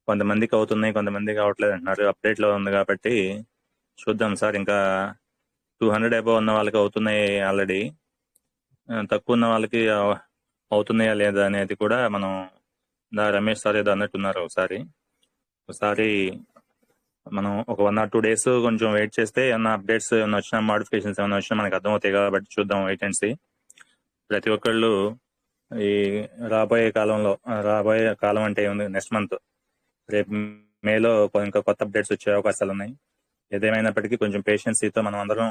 J: కొంతమందికి అవుతున్నాయి, కొంతమందికి అవట్లేదు అంటున్నారు. అప్డేట్లో ఉంది కాబట్టి చూద్దాం సార్. ఇంకా 200 అబౌవ్ ఉన్న వాళ్ళకి అవుతున్నాయి ఆల్రెడీ. తక్కువ ఉన్న వాళ్ళకి అవుతున్నాయా లేదా అనేది కూడా మనం రమేష్ సార్ ఏదో అన్నట్టున్నారు. ఒకసారి మనం ఒక 1 or 2 days కొంచెం వెయిట్ చేస్తే ఏమన్నా అప్డేట్స్ ఏమైనా వచ్చినా, మాడిఫికేషన్స్ ఏమైనా వచ్చినా మనకు అర్థమవుతాయి కాబట్టి చూద్దాం, వెయిట్ అండ్ సీ. ప్రతి ఒక్కళ్ళు ఈ రాబోయే కాలం అంటే ఉంది, నెక్స్ట్ మంత్ రేపు మేలో ఇంకా కొత్త అప్డేట్స్ వచ్చే అవకాశాలు ఉన్నాయి. ఏదేమైనప్పటికీ కొంచెం పేషెన్సీతో మనం అందరం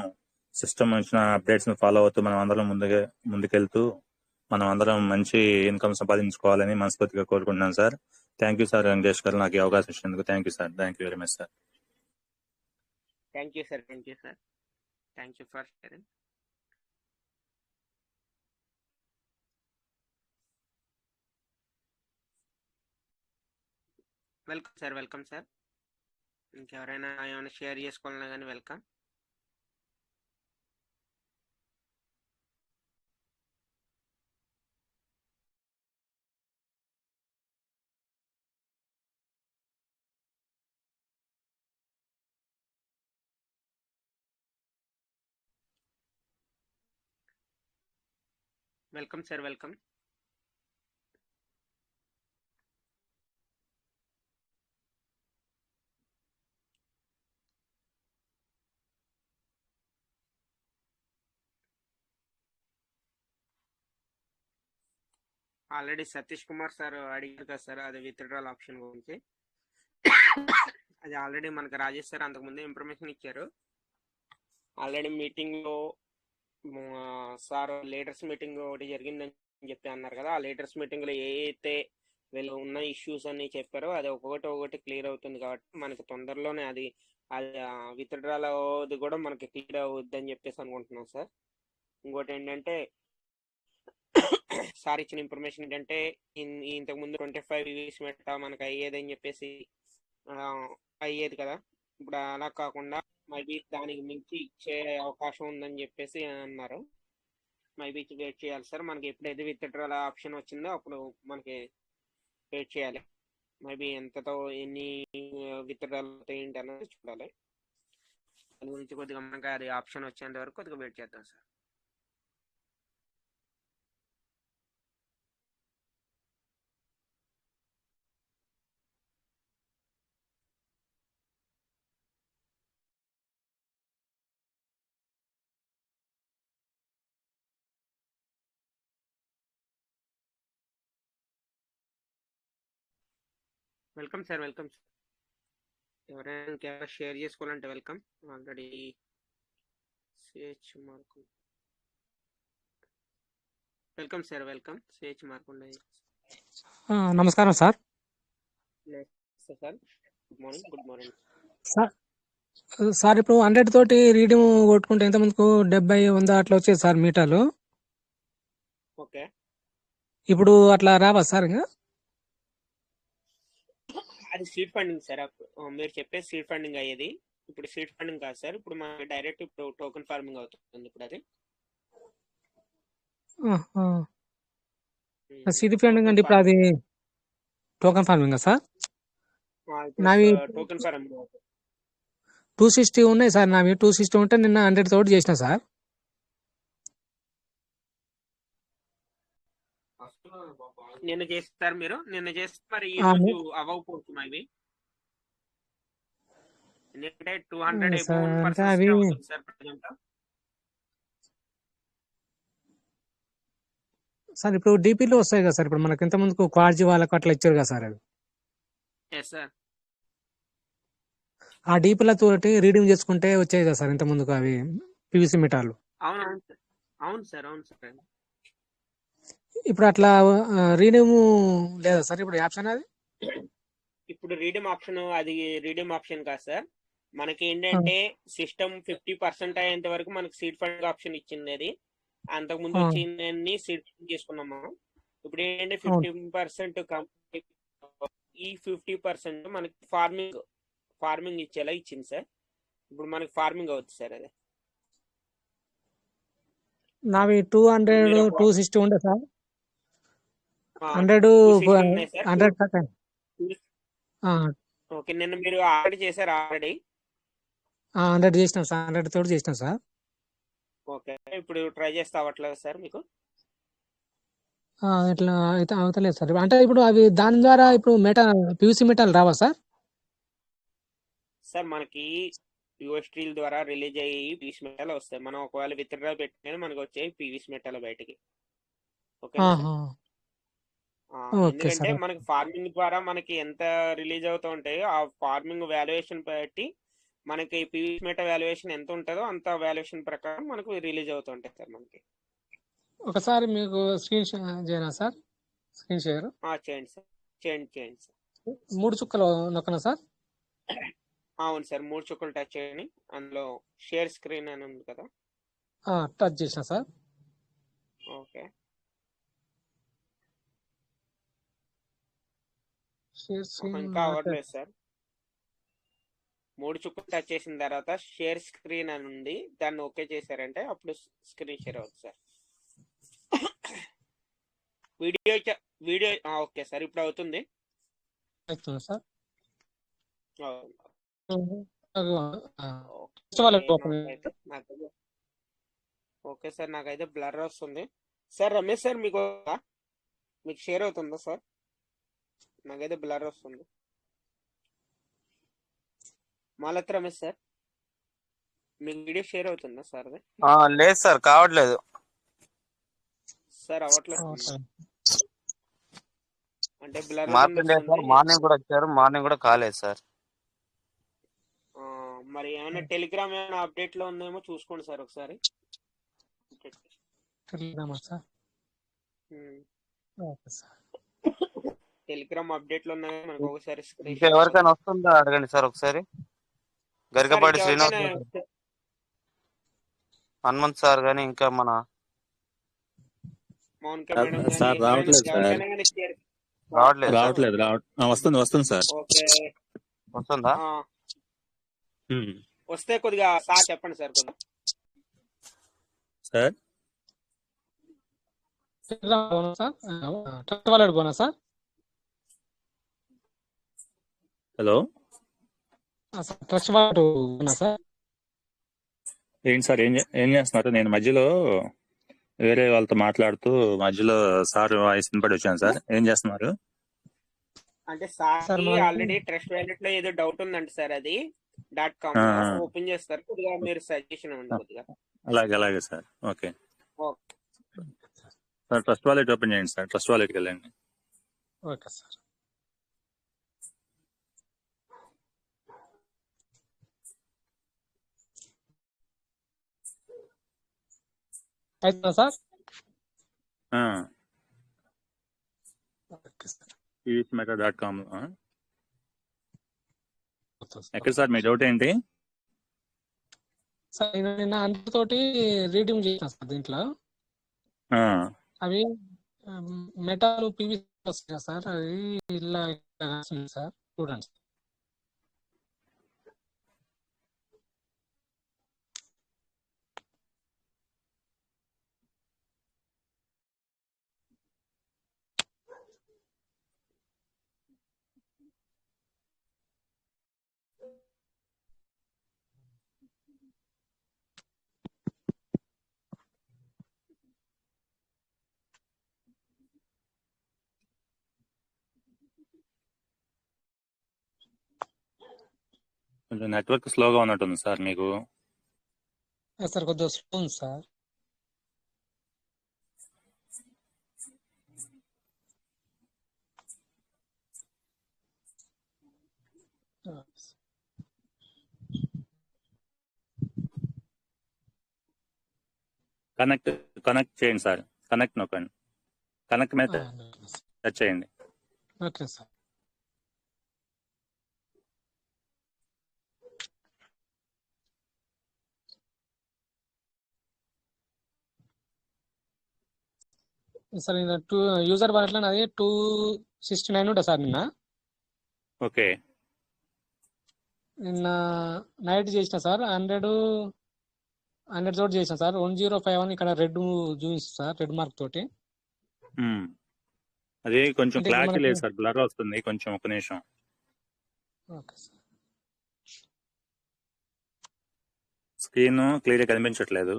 J: సిస్టమ్ వచ్చిన అప్డేట్స్ ని ఫాలో అవుతూ మనం అందరం ముందుకెళ్తూ మనం అందరం మంచి ఇన్కమ్ సంపాదించుకోవాలని మనస్ఫూర్తిగా కోరుకుంటున్నాను sir. Thank you sir Venkatesh గారు, నాకు ఈ అవకాశం ఇచ్చినందుకు. Thank you sir. Thank you very much sir.
B: Thank you sir. Thank you for sharing. Welcome sir. ఇంకెవరైనా ఏమైనా షేర్ చేసుకోవాలన్నా కానీ welcome. Welcome sir. Already Satish Kumar sir అడిగారు కదా సార్, అది విత్డ్రాల్ ఆప్షన్ గురించి. అది ఆల్రెడీ మనకు రాజేష్ సార్ అంతకుముందే ఇన్ఫర్మేషన్ ఇచ్చారు. ఆల్రెడీ మీటింగ్ లో సార్ లీడర్స్ మీటింగ్ ఒకటి జరిగిందని చెప్పి అన్నారు కదా. ఆ లీడర్స్ మీటింగ్ లో అయితే వీళ్ళు ఉన్న ఇష్యూస్ అన్ని చెప్పారో అది ఒక్కొక్కటి క్లియర్ అవుతుంది కాబట్టి మనకి తొందరలోనే అది విత్డ్రాల్ అది కూడా మనకి క్లియర్ అవుద్ది అని చెప్పేసి అనుకుంటున్నాం సార్. ఇంకోటి ఏంటంటే సార్ ఇచ్చిన ఇన్ఫర్మేషన్ ఏంటంటే ఇంతకు ముందు 25 వీక్స్ మెట్టా మనకు అయ్యేదని చెప్పేసి అయ్యేది కదా. ఇప్పుడు అలా కాకుండా మేబీ దానికి మించి ఇచ్చే అవకాశం ఉందని చెప్పేసి అన్నారు. మేబీ వెయిట్ చేయాలి సార్. మనకి ఎప్పుడైతే విత్డ్రాల్ ఆప్షన్ వచ్చిందో అప్పుడు మనకి వెయిట్ చేయాలి. మేబీ ఎంతతో ఎన్ని విత్డ్రాల్ ఏంటి అన్నది చూడాలి. దాని గురించి కొద్దిగా మనకి అది ఆప్షన్ వచ్చేంత వరకు కొద్దిగా వెయిట్ చేద్దాం సార్. Welcome sir. ఎవరైనా ఇంకెవరైనా షేర్ చేసుకోవాలంటే వెల్కమ్. ఆల్రెడీ సిహెచ్ మార్కు వెల్కమ్ సార్. సిహెచ్ మార్కుండ.
K: నమస్కారం sir.
B: Sir good morning.
K: Sir sir ఇప్పుడు 100 తోటి రీడింగ్ కొట్టుకుంటే ఎంత ముందుకు 70, 100 అట్లా వచ్చేది సార్ మీటర్లు.
B: ఓకే,
K: ఇప్పుడు అట్లా రావా సార్ ఇంకా?
B: అది సీడ్ ఫండింగ్ సార్. మీరు చెప్పే సీడ్ ఫండింగ్ అయ్యేది ఇప్పుడు సీడ్ ఫండింగ్ కాదు సార్. ఇప్పుడు మనకి డైరెక్ట్ ఇప్పుడు టోకెన్ ఫార్మింగ్ అవుతుంది ఇప్పుడు అది.
K: సిటీ ఫండింగ్ అంటే ఇప్పుడు అది టోకెన్ ఫార్మింగ్ సార్? నావి
B: టోకెన్ ఫార్మింగ్ అవుతుంది.
K: 260 ఉన్నాయి సార్. నావి 260 ఉంటే నిన్న 100 తోటి చేసిన సార్.
B: నిన్న చేస్తారు మీరు, నిన్న చేస్తే మరి ఈ రోజు అవ్వకపోవచ్చు అవి. ఎందుకంటే 200
K: సార్
B: అబౌవ్
K: అంటే
B: పర్సన్స్
K: అవి
B: అవుతుంది సార్ ప్రజెంట్.
K: సార్ ఇప్పుడు డీపీలో వస్తాయి కదా సార్. ఇప్పుడు మనకి ఇంత ముందుకు క్వార్జీ వాళ్ళకు అట్లా ఇచ్చారు కదా సార్. అవి
B: ఎస్ సార్.
K: ఆ డీపీలతో రీడింగ్ చేసుకుంటే వచ్చాయి కదా సార్ ఇంత ముందుకు అవి పీవీసీ మీటర్లు.
B: అవును అవును సార్, అవును సార్, అవును సార్.
K: ఇప్పుడు అట్లా రీడింగ్ లేదా సార్ ఇప్పుడు ఆప్షన్ అది?
B: ఇప్పుడు రీడీమ్ ఆప్షన్, అది రీడీమ్ ఆప్షన్ కాదు సార్. మనకి ఏంటంటే సిస్టమ్ 50% అయ్యేంత వరకు మనకి సీడ్ ఫండ్ ఆప్షన్ ఇచ్చింది. అది అంతకుముందు వచ్చిందని సీడ్ ఫండ్ చేసుకున్నాం మనం. ఇప్పుడు ఏంటంటే 50% కంప్లీట్, ఈ 50% మనకి ఫార్మింగ్ ఇచ్చేలా ఇచ్చింది సార్. ఇప్పుడు మనకి ఫార్మింగ్ అవుతుంది సార్. అది
K: నావి 200, 260 ఉండే సార్. 100 100
B: ఓకే, నిన్న మీరు ఆల్రెడీ చేశారు ఆల్రెడీ.
K: 100 చేసినాం సార్. 100 తోటి చేసినాం సార్.
B: ఓకే, ఇప్పుడు ట్రై చేస్తే అవ్వట్లేదు సార్ మీకు?
K: ఇట్లా అయితే అవుతలేదు సార్. అంటే ఇప్పుడు అవి దాని ద్వారా ఇప్పుడు పీవీసీ మెటల్ రావా సార్?
B: సార్ మనకి యూఎస్టీల ద్వారా రిలీజ్ అయ్యి పీవీసీ మెటల్ వస్తాయి. మనం ఒకవేళ విత్డ్రా పెట్టినా మనకు వచ్చాయి పీవీసీ మెటల్ బయటికి. ఓకే ఎందుకంటే మనకి ఫార్మింగ్ ద్వారా మనకి ఎంత రిలీజ్ అవుతూ ఉంటాయో ఆ ఫార్మింగ్ వాల్యుయేషన్ బట్టి మనకి పీవీసీ మెటల్ వాల్యుయేషన్ ఎంత ఉంటుందో అంత వాల్యుయేషన్ ప్రకారం మనకు రిలీజ్ అవుతూ ఉంటాయి సార్ మనకి.
K: ఒకసారి మీకు స్క్రీన్ చేయనా సార్? స్క్రీన్ షేర్
B: చేయండి సార్, చేయండి సార్.
K: 3 చుక్కలు నొక్కనా సార్?
B: అవును సార్, 3 చుక్కలు టచ్ చేయండి. అందులో షేర్ స్క్రీన్ అని ఉంది కదా,
K: టచ్ చేసిన సార్.
B: ఓకే, ఇంకా అవ్వట్లేదు సార్. 3 చుక్కలు టచ్ చేసిన తర్వాత షేర్ స్క్రీన్ అని ఉంది, దాన్ని ఓకే చేశారంటే అప్పుడు స్క్రీన్ షేర్ అవుతుంది సార్. వీడియో ఓకే సార్, ఇప్పుడు అవుతుంది
K: సార్.
B: ఓకే సార్, నాకైతే బ్లర్ వస్తుంది సార్. రమేష్ సార్ మీకు షేర్ అవుతుందా సార్? నాకైతే బ్లర్ వస్తుంది. మాలత్ రమేష్ సార్, మీకు వీడియో షేర్ అవుతుందా సార్?
G: లేదు సార్, కావట్లేదు
B: సార్. అవ్వట్లేదు అంటే బ్లర్
G: మార్నింగ్ కూడా వచ్చారు, మార్నింగ్ కూడా కాలేదు సార్.
B: మరి ఏమైనా టెలిగ్రామ్ ఏమైనా అప్డేట్ లో ఉందేమో చూసుకోండి సార్ ఒకసారి. టెలిగ్రామ్ అప్డేట్ లో ఉన్నాయి మనకు ఒకసారి స్క్రీన్.
G: ఎవరికైనా వస్తుందా అడగండి సార్ ఒకసారి. గరికపాటి శ్రీనివాస్, హనుమంత్ సార్ గానీ ఇంకా మన
J: సార్ రావట్లేదు సార్. రావట్లేదు. వస్తుంది సార్.
G: వస్తుందా?
B: వస్తే కొద్దిగా సార్ చెప్పండి సార్.
J: సార్ హలో, ఏంటి సార్ ఏం చేస్తున్నారు? నేను మధ్యలో వేరే వాళ్ళతో మాట్లాడుతూ మధ్యలో సార్ వాయిస్ వినపడి వచ్చాను సార్. ఏం చేస్తున్నారు?
B: అంటే సార్ ఆల్రెడీ ట్రస్ట్ వాలెట్ లో ఏదో డౌట్ ఉందండి సార్. అది .com ఓపెన్ చేస్తారు, కొద్దిగా మీరు సజెషన్ ఉంది కొద్దిగా.
J: అలాగే sir. Okay sir, trust wallet open చేయండి సార్. ట్రస్ట్ వాలెట్కి వెళ్ళండి.
K: Okay sir. అయితుందా సార్?
J: pvcmeter.com
K: వస్తుంది
J: ఎక్కడ సార్ మీ డౌట్ ఏంటి?
K: సార్ నేను నిన్న అందరితోటి రీడింగ్ చేసిన సార్ దీంట్లో
J: ఆ,
K: అవి మెటాల్ పీవీసీ వస్తాయి కదా సార్, అది ఇలా వస్తుంది సార్, చూడండి.
J: కొంచెం నెట్వర్క్ స్లోగా ఉన్నట్టుంది సార్ మీకు.
K: సార్ కొద్దిగా స్లో ఉంది సార్.
J: కనెక్ట్ చేయండి సార్, కనెక్ట్ నొక్కండి, కనెక్ట్ మీద టచ్ చేయండి.
K: Okay sir. సార్ నిన్న యూజర్ వాలెట్లో అది 269 ఉంటుంది సార్ నిన్న.
J: ఓకే,
K: నిన్న నైట్ చేసిన సార్ 100 తోటి చేసిన సార్. 1051 ఇక్కడ రెడ్ చూపిస్తుంది సార్, రెడ్ మార్క్ తోటి.
J: అది కొంచెం
K: అంటే
J: క్లారిటీ
K: మనకి
J: లేదు సార్, బ్లర్ వస్తుంది కొంచెం, ఒక నిమిషం.
K: Okay sir.
J: స్క్రీన్ క్లియర్గా కనిపించట్లేదు.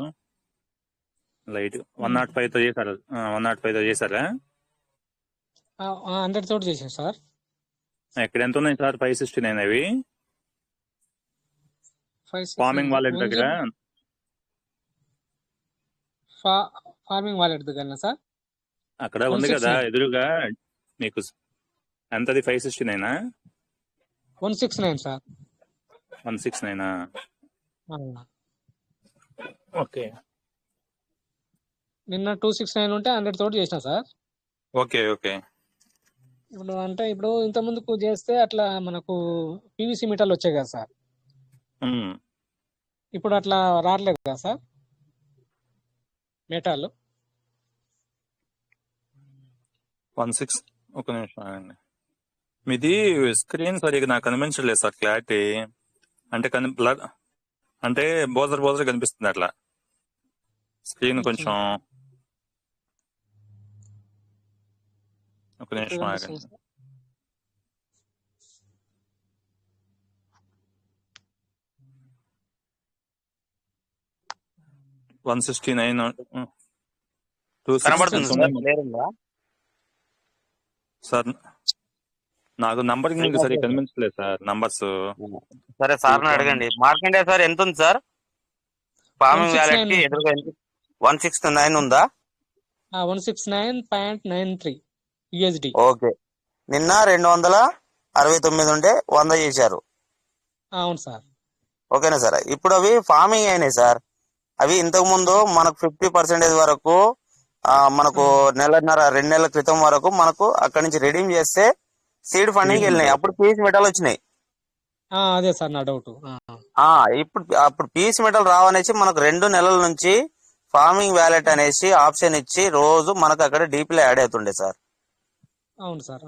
J: లైట్ 105తో చేశారు, 105తో చేశారా?
K: 100 తోటి చేసిన సార్.
J: ఇక్కడ ఎంత ఉన్నాయి సార్? 569 అవి.
K: 569
J: ఫార్మింగ్ వాలెట్ దగ్గర.
K: ఫార్మింగ్ వాలెట్ దగ్గర సార్
J: అక్కడ ఉంది కదా
K: 169.
J: ఎదురుగా మీకు. ఎంతది? 569
K: 169 సార్.
J: 169. ఓకే
K: నిన్న 269 ఉంటే 100 తోటి చేసిన సార్.
J: Okay okay.
K: ఇప్పుడు ఇంత ముందుకు చేస్తే అట్లా మనకు పీవీసీ మీటర్లు వచ్చాయి కదా సార్, ఇప్పుడు అట్లా రావట్లేదు కదా సార్ మెటాల్.
J: 16. ఒక నిమిషం ఆగండి. మీది స్క్రీన్ సరిగ్గా నాకు కనిపించలేదు సార్, క్లారిటీ అంటే బ్లర్ అంటే బోజర్ కనిపిస్తుంది అట్లా స్క్రీన్ కొంచెం. ఒక నిమిషం ఆగండి.
G: కనబడుతుంది సార్, క్లియర్ ఉందా
J: సార్? నాకు నంబర్ మీకు సరిగ్గా కనిపించలేదు సార్, నంబర్స్.
G: సరే సార్ని అడగండి. మార్కెండే సార్ ఎంత ఉంది సార్ ఫార్మింగ్ వ్యాలెట్ కి ఎదురుగా? 169 ఉందా?
K: 169.93 USD.
G: ఓకే. నిన్న 269 ఉంటే 100 చేశారు.
K: అవును సార్.
G: ఓకేనా సార్? ఇప్పుడు అవి ఫార్మింగ్ అయినాయి సార్. అవి ఇంతకు ముందు మనకు 50% వరకు మనకు నెలన్నర 2 నెలల క్రితం వరకు మనకు అక్కడి నుంచి రెడీమ్ చేస్తే సీడ్ ఫండింగ్ వెళ్ళినాయి. అప్పుడు పీస్ మెటల్ వచ్చినాయి.
K: అదే సార్ నా డౌట్.
G: అప్పుడు పీస్ మెటల్ రావనేసి మనకు 2 నెలల నుంచి ఫార్మింగ్ వ్యాలెట్ అనేసి ఆప్షన్ ఇచ్చి రోజు మనకు అక్కడ డీపీలో యాడ్ అవుతుండే సార్.
K: అవును సార్.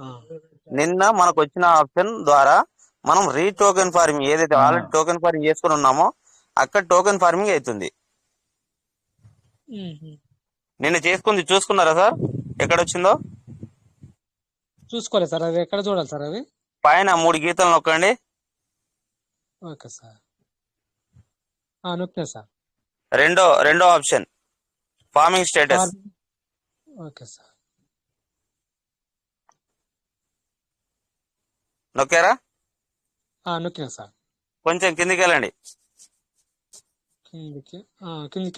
G: నిన్న మనకు వచ్చిన ఆప్షన్ ద్వారా మనం టోకెన్ ఫార్మింగ్ ఏదైతే ఆల్రెడీ టోకెన్ ఫార్మింగ్ చేసుకుని ఉన్నామో అక్కడ టోకెన్ ఫార్మింగ్ అవుతుంది. నిన్న చేసుకుంది చూసుకున్నారా సార్? ఎక్కడ వచ్చిందో
K: చూసుకోలేదు సార్. అది ఎక్కడ చూడాలి సార్? అది
G: పైన 3 గీతలు నొక్కండి.
K: ఓకే సార్, నొక్కినా సార్.
G: రెండో option farming status.
K: Okay sir,
G: నొక్కారా?
K: నొక్కినా సార్.
G: కొంచెం కిందికి వెళ్ళండి.
K: కిందికి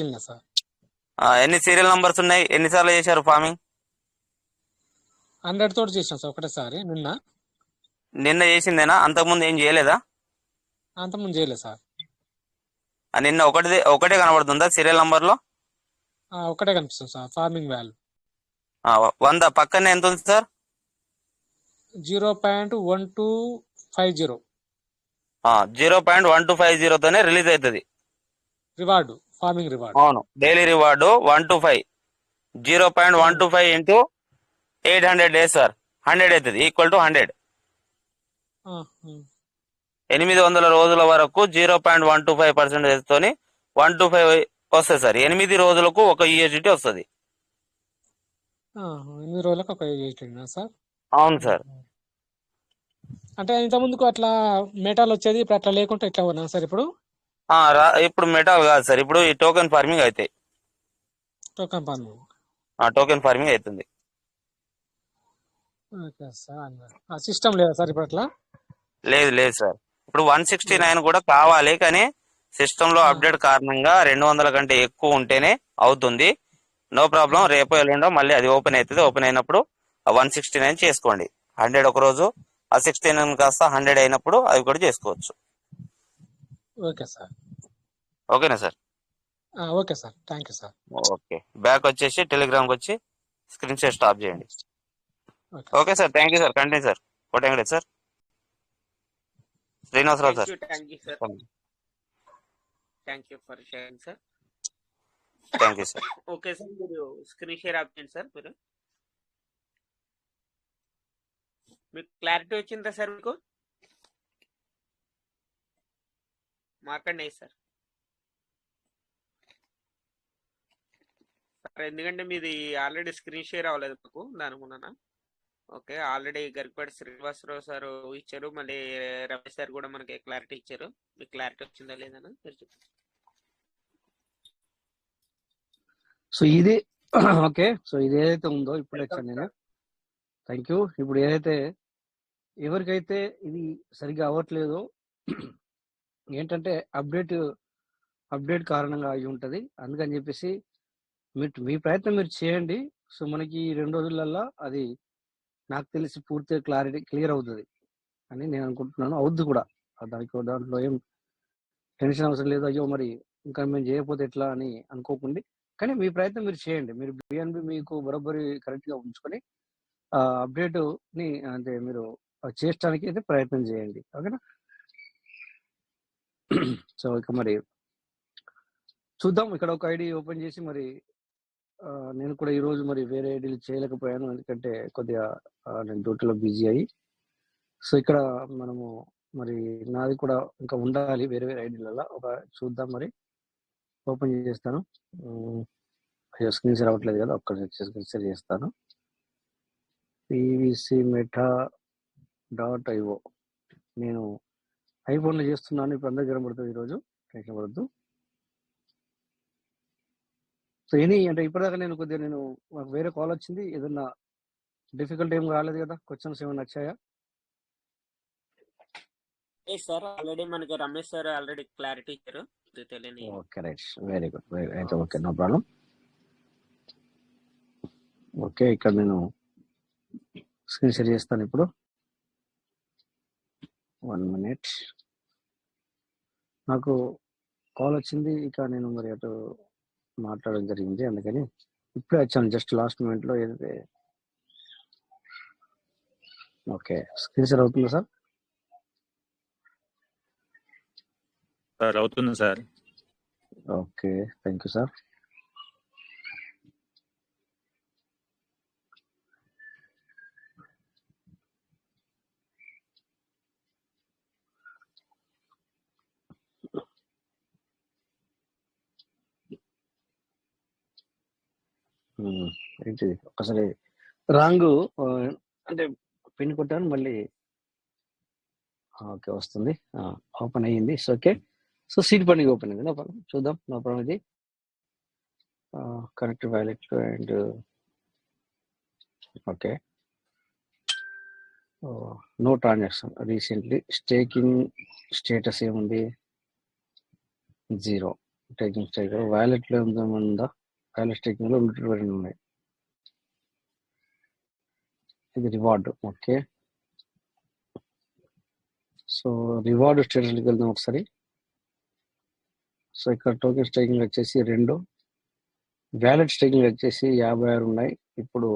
K: వెళ్ళినా సార్.
G: ఎన్ని సీరియల్ నంబర్స్ ఉన్నాయి? ఎన్నిసార్లు చేశారు ఫార్మింగ్?
K: 100 తోటి చేసిన సార్ ఒకటేసారి. నిన్న
G: చేసిందేనా? అంతకుముందు ఏం చేయలేదా?
K: అంతకుముందు చేయలేదు సార్.
G: నిన్న ఒకటే కనబడుతుందా సీరియల్ నంబర్ లో?
K: ఒకటే కనిపిస్తుంది సార్ ఫార్మింగ్ వాల్యూ.
G: 100 పక్కనే ఎంత ఉంది సార్?
K: 0.1250.
G: 0.1250తోనే రిలీజ్ అవుతుంది.
K: Reward, farming reward.
G: అవును, daily reward 125. 0.125 into 800 days sir, 100 అవుతుంది, ఈక్వల్ టు 100. 800 రోజుల వరకు 0.125% తోని 125 వస్తుంది సార్. 8 రోజులకు ఒక USDT వస్తుంది.
K: 8 రోజులకు ఒక USDT సార్?
G: అవును సార్.
K: అంటే ఇంత ముందుకు అట్లా మెటాల్ వచ్చేది, ఇప్పుడు అట్లా లేకుంటే ఎట్లా ఉన్నా సార్ ఇప్పుడు?
G: ఇప్పుడు మెటాల్ కాదు సార్, ఇప్పుడు ఈ టోకెన్ ఫార్మింగ్ అవుతాయి.
K: టోకెన్ ఫార్మింగ్,
G: టోకెన్ ఫార్మింగ్ అవుతుంది.
K: Okay sir. సిస్టమ్ లేదా సార్ ఇప్పుడు అట్లా?
G: లేదు సార్, ఇప్పుడు 169 కూడా కావాలి, కానీ సిస్టమ్ లో అప్డేట్ కారణంగా 200 కంటే ఎక్కువ ఉంటేనే అవుతుంది. నో ప్రాబ్లం, రేపు ఎల్లుండో మళ్ళీ అది ఓపెన్ అవుతుంది. ఓపెన్ అయినప్పుడు 169 చేసుకోండి. 100 ఒక రోజు, 69 కాస్త 100 అయినప్పుడు అవి కూడా చేసుకోవచ్చు.
K: Okay sir.
G: ఓకేనా సార్?
K: Okay sir, thank you sir.
G: Okay, back వచ్చేసి టెలిగ్రామ్కి వచ్చి స్క్రీన్ షాట్ స్టాప్ చేయండి. Okay sir, thank you sir. Continue sir. Kotangadi sir, Srinivasarao sir.
B: Thank you sir. Thank you for sharing sir.
G: Thank you sir.
B: Okay sir, మీరు స్క్రీన్ షేర్ ఆప్ చేయండి సార్. మీకు క్లారిటీ వచ్చిందా సార్? మీకు మాకండి సార్. ఎందుకంటే మీది ఆల్రెడీ స్క్రీన్ షేర్ అవ్వలేదు మాకు, దానికున్నా. Okay, already Garikapati Srinivasarao sir ఇచ్చారు, మళ్ళీ రమేష్ సార్ కూడా మనకి క్లారిటీ ఇచ్చారు. మీకు క్లారిటీ వచ్చిందా లేదని మీరు చెప్పండి.
A: సో ఇది ఓకే. సో ఇది ఏదైతే ఉందో ఇప్పుడు వచ్చాను నేను. Thank you. ఇప్పుడు ఏదైతే ఎవరికైతే ఇది సరిగ్గా అవ్వట్లేదో ఏంటంటే అప్డేట్ కారణంగా అయి ఉంటుంది. అందుకని చెప్పేసి మీ ప్రయత్నం మీరు చేయండి. సో మనకి 2 రోజులల్లో అది నాకు తెలిసి పూర్తిగా క్లియర్ అవుతుంది అని నేను అనుకుంటున్నాను. అవుద్ది కూడా. దాంట్లో ఏం టెన్షన్ అవసరం లేదు. అయ్యో మరి ఇంకా మేము చేయకపోతే ఎట్లా అని అనుకోకండి. కానీ మీ ప్రయత్నం మీరు చేయండి. మీరు BNB మీకు బరోబరి కరెక్ట్గా ఉంచుకొని అప్డేట్ ని అంటే మీరు చేయడానికి అయితే ప్రయత్నం చేయండి. ఓకేనా? సో ఇక మరి చూద్దాం. ఇక్కడ ఒక ఐడి ఓపెన్ చేసి మరి నేను కూడా ఈరోజు మరి వేరే ఐడీలు చేయలేకపోయాను, ఎందుకంటే కొద్దిగా నేను డ్యూటీలో బిజీ అయ్యి. సో ఇక్కడ మనము మరి నాది కూడా ఇంకా ఉండాలి వేరే ఐడీలలో. ఒక చూద్దాం, మరి ఓపెన్ చేస్తాను. స్క్రీన్ షేర్ అవ్వట్లేదు కదా, ఒక్క స్క్రీన్ షేర్ చేస్తాను. pvcmeta.io నేను ఐఫోన్లో చేస్తున్నాను. ఇప్పుడు అందరూ కనబడుతుంది ఈరోజు, టెన్షన్ పడద్దు. సో అంటే ఇప్పటిదాకా నేను వేరే కాల్ వచ్చింది. ఏదన్నా డిఫికల్ట్ ఏం రాలేదు కదా? క్వశ్చన్స్ ఏమైనా వచ్చాయా?
B: సార్ ఆల్రెడీ మనకి రమేష్ సార్ ఆల్రెడీ క్లారిటీ ఇచ్చారు.
A: Okay, right, very good. అయితే ఓకే, నో ప్రాబ్లం. ఓకే, ఇక్కడ నేను స్క్రీన్ షేర్ చేస్తాను ఇప్పుడు. 1 minute. నాకు కాల్ వచ్చింది, ఇక నేను మరి అటు మాట్లాడడం జరిగింది, అందుకని ఇప్పుడే వచ్చాను. జస్ట్ లాస్ట్ మూమెంట్లో ఏదైతే. ఓకే, స్క్రీన్ షేర్ అవుతుందా సార్?
J: అవుతుంది sir.
A: Okay, thank you sir. ఏంటిది ఒకసారి రాంగ్ అంటే పిన్ కొట్టాను, మళ్ళీ ఓకే వస్తుంది. ఓపెన్ అయ్యింది. సో ఓకే, సో సీట్ పండుగ ఓపెన్ అయింది. నో ప్రాబ్లం, చూద్దాం. No problem. ఇది connect wallet and okay, no transaction recently. Staking status ఏముంది? 0. టేకింగ్ స్టేక్ వ్యాలెట్లో ఉందా? వ్యాలెట్ స్టేకింగ్ లో 2 ఉన్నాయి. ఇది రివార్డ్. ఓకే, సో రివార్డ్ స్టేటస్కి వెళ్దాం ఒకసారి. సో ఇక్కడ టోకెన్ స్టేకింగ్ వచ్చేసి 2, వ్యాలెట్ స్టేకింగ్ వచ్చేసి 56 ఉన్నాయి. ఇప్పుడు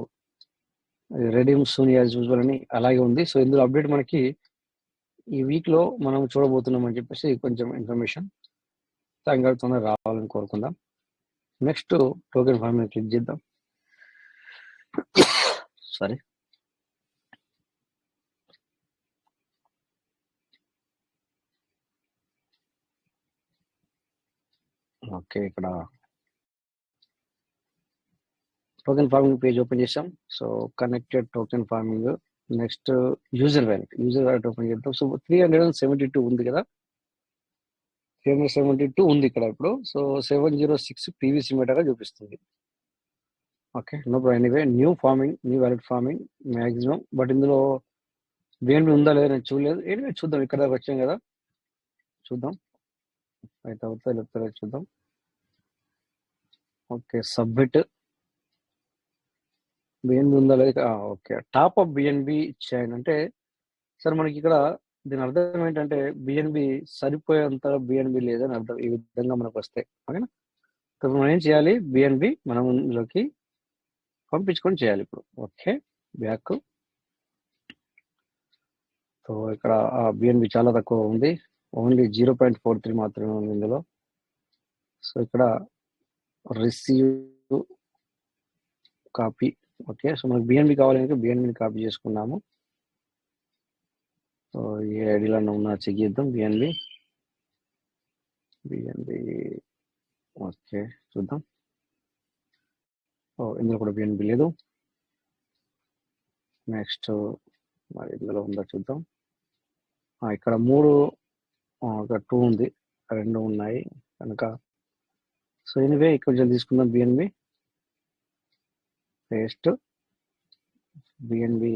A: రెడీమ్ సూన్ యాజ్ యూజువల్ అని అలాగే ఉంది. సో ఇందులో అప్డేట్ మనకి ఈ వీక్ లో మనం చూడబోతున్నాం అని చెప్పేసి కొంచెం ఇన్ఫర్మేషన్ సాయంకాలం తొందరగా రావాలని కోరుకుందాం. నెక్స్ట్ టోకెన్ ఫార్మింగ్ క్లిక్ చేద్దాం. సారీ, ఓకే, ఇక్కడ టోకెన్ ఫార్మింగ్ పేజ్ ఓపెన్ చేసాం. So connected token farming, next user wallet open చేద్దాం. సో 372 ఉంది కదా, 372 ఉంది ఇక్కడ ఇప్పుడు. సో 706 పీవీసీ మీటర్గా చూపిస్తుంది. Okay, no problem. Anyway new wallet farming maximum, but ఇందులో బిఎన్బి ఉందా లేదా నేను చూడలేదు. ఎనీవే చూద్దాం, ఇక్కడ దాకా వచ్చాం కదా, చూద్దాం అయితే అవుతా లేకపోతే చూద్దాం. Okay, submit. బిఎన్బి ఉందా లేదా, okay. Top of BNB chain అంటే సార్ మనకి ఇక్కడ దీని అర్థం ఏంటంటే బిఎన్బి సరిపోయేంత బిఎన్బి లేదని అర్థం. ఈ విధంగా మనకు వస్తాయి. ఓకేనా, ఇప్పుడు మనం ఏం చేయాలి, బిఎన్బి మనం ఇందులోకి పంపించుకొని చేయాలి ఇప్పుడు. Okay, back. సో ఇక్కడ బిఎన్బి చాలా తక్కువ ఉంది, ఓన్లీ 0.43 మాత్రమే ఉంది ఇందులో. సో ఇక్కడ రిసీవ్ కాపీ. ఓకే, సో మనకు బిఎన్బి కావాలంటే బిఎన్బిని కాపీ చేసుకున్నాము. సో ఈ ఐడిలో ఉన్నా చెక్ చేద్దాం. బిఎన్బి ఓకే, చూద్దాం. ఇందులో కూడా బిఎన్బి లేదు. నెక్స్ట్ మరి ఇందులో ఉందా చూద్దాం. ఇక్కడ 3, ఇక్కడ 2 ఉంది, 2 ఉన్నాయి కనుక. సో ఎనీవే ఇక్కడ కొంచెం తీసుకుందాం. బిఎన్బి పేస్ట్, బిఎన్బి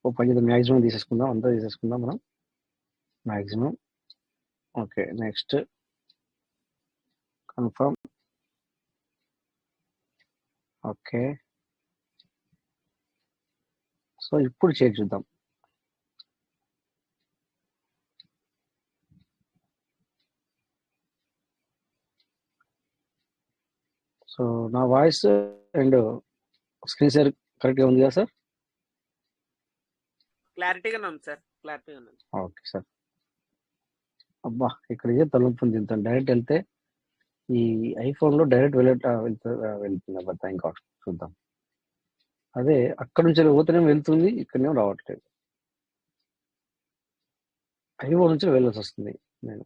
A: ఓపెన్ చేద్దాం. మ్యాక్సిమం తీసేసుకుందాం, అంతా తీసేసుకుందాం మనం maximum. Okay, next confirm. Okay, so ఇప్పుడు చూద్దాం. సో నా వాయిస్ అండ్ స్క్రీన్ షేర్ కరెక్ట్గా ఉంది కదా సార్?
B: క్లారిటీగానే ఉంది సార్, క్లారిటీగా ఉంది.
A: Okay sir. అబ్బా, ఇక్కడ ఏ తలుపు తింటాను, డైరెక్ట్ వెళ్తే ఈ ఐఫోన్లో డైరెక్ట్ వెళ్తుంది. అబ్బా, థ్యాంక్ గాడ్. చూద్దాం. అదే అక్కడ నుంచి పోతేనే వెళ్తుంది, ఇక్కడనే రావట్లేదు. ఐఫోన్ నుంచి వెళ్ళాల్సి వస్తుంది నేను.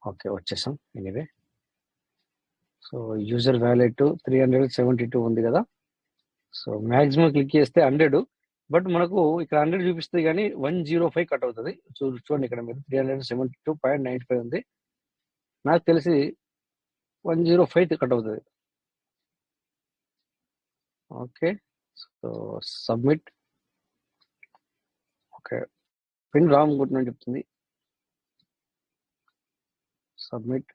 A: ఓకే, వచ్చేసాం. ఎనీవే సో యూజర్ వ్యాలెట్ 372 ఉంది కదా. సో మ్యాక్సిమం క్లిక్ చేస్తే 100, బట్ మనకు ఇక్కడ 100 చూపిస్తుంది కానీ 105 కట్ అవుతుంది. చూడండి ఇక్కడ మీరు 372.95 ఉంది. నాకు తెలిసి 105 కట్ అవుతుంది. Okay, so submit. Okay, pin wrong కొట్టినని చెప్తుంది. సబ్మిట్.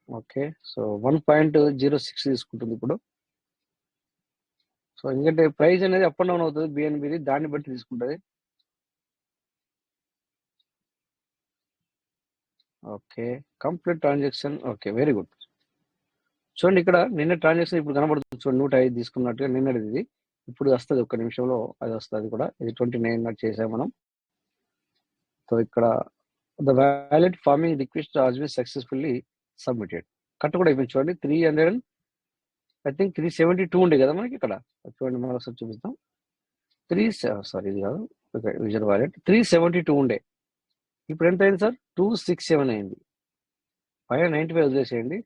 A: ఓకే, సో 1.06 తీసుకుంటుంది ఇప్పుడు. సో ఎందుకంటే ప్రైస్ అనేది అప్ అండ్ డౌన్ అవుతుంది బిఎన్బిది, దాన్ని బట్టి తీసుకుంటుంది. Okay, complete transaction. Okay, very good. చూడండి ఇక్కడ నిన్న ట్రాన్సాక్షన్ ఇప్పుడు కనబడుతుంది. చూడండి 105 తీసుకున్నట్టుగా నిన్నది ఇది. ఇప్పుడు వస్తుంది, ఒక్క నిమిషంలో అది వస్తుంది కూడా. ఇది 29 చేసాం మనం. సో ఇక్కడ the wallet farming request has been successfully submitted. Cut కూడా అయిపోయింది. చూడండి 372 ఉండే కదా మనకి ఇక్కడ. చూడండి మనం ఒకసారి చూపిస్తాం. ఇది కాదు, యూజర్ వ్యాలెట్ 372 ఉండే, ఇప్పుడు ఎంత అయింది సార్? 267 అయింది. పైన 95 వదిలేసేయండి.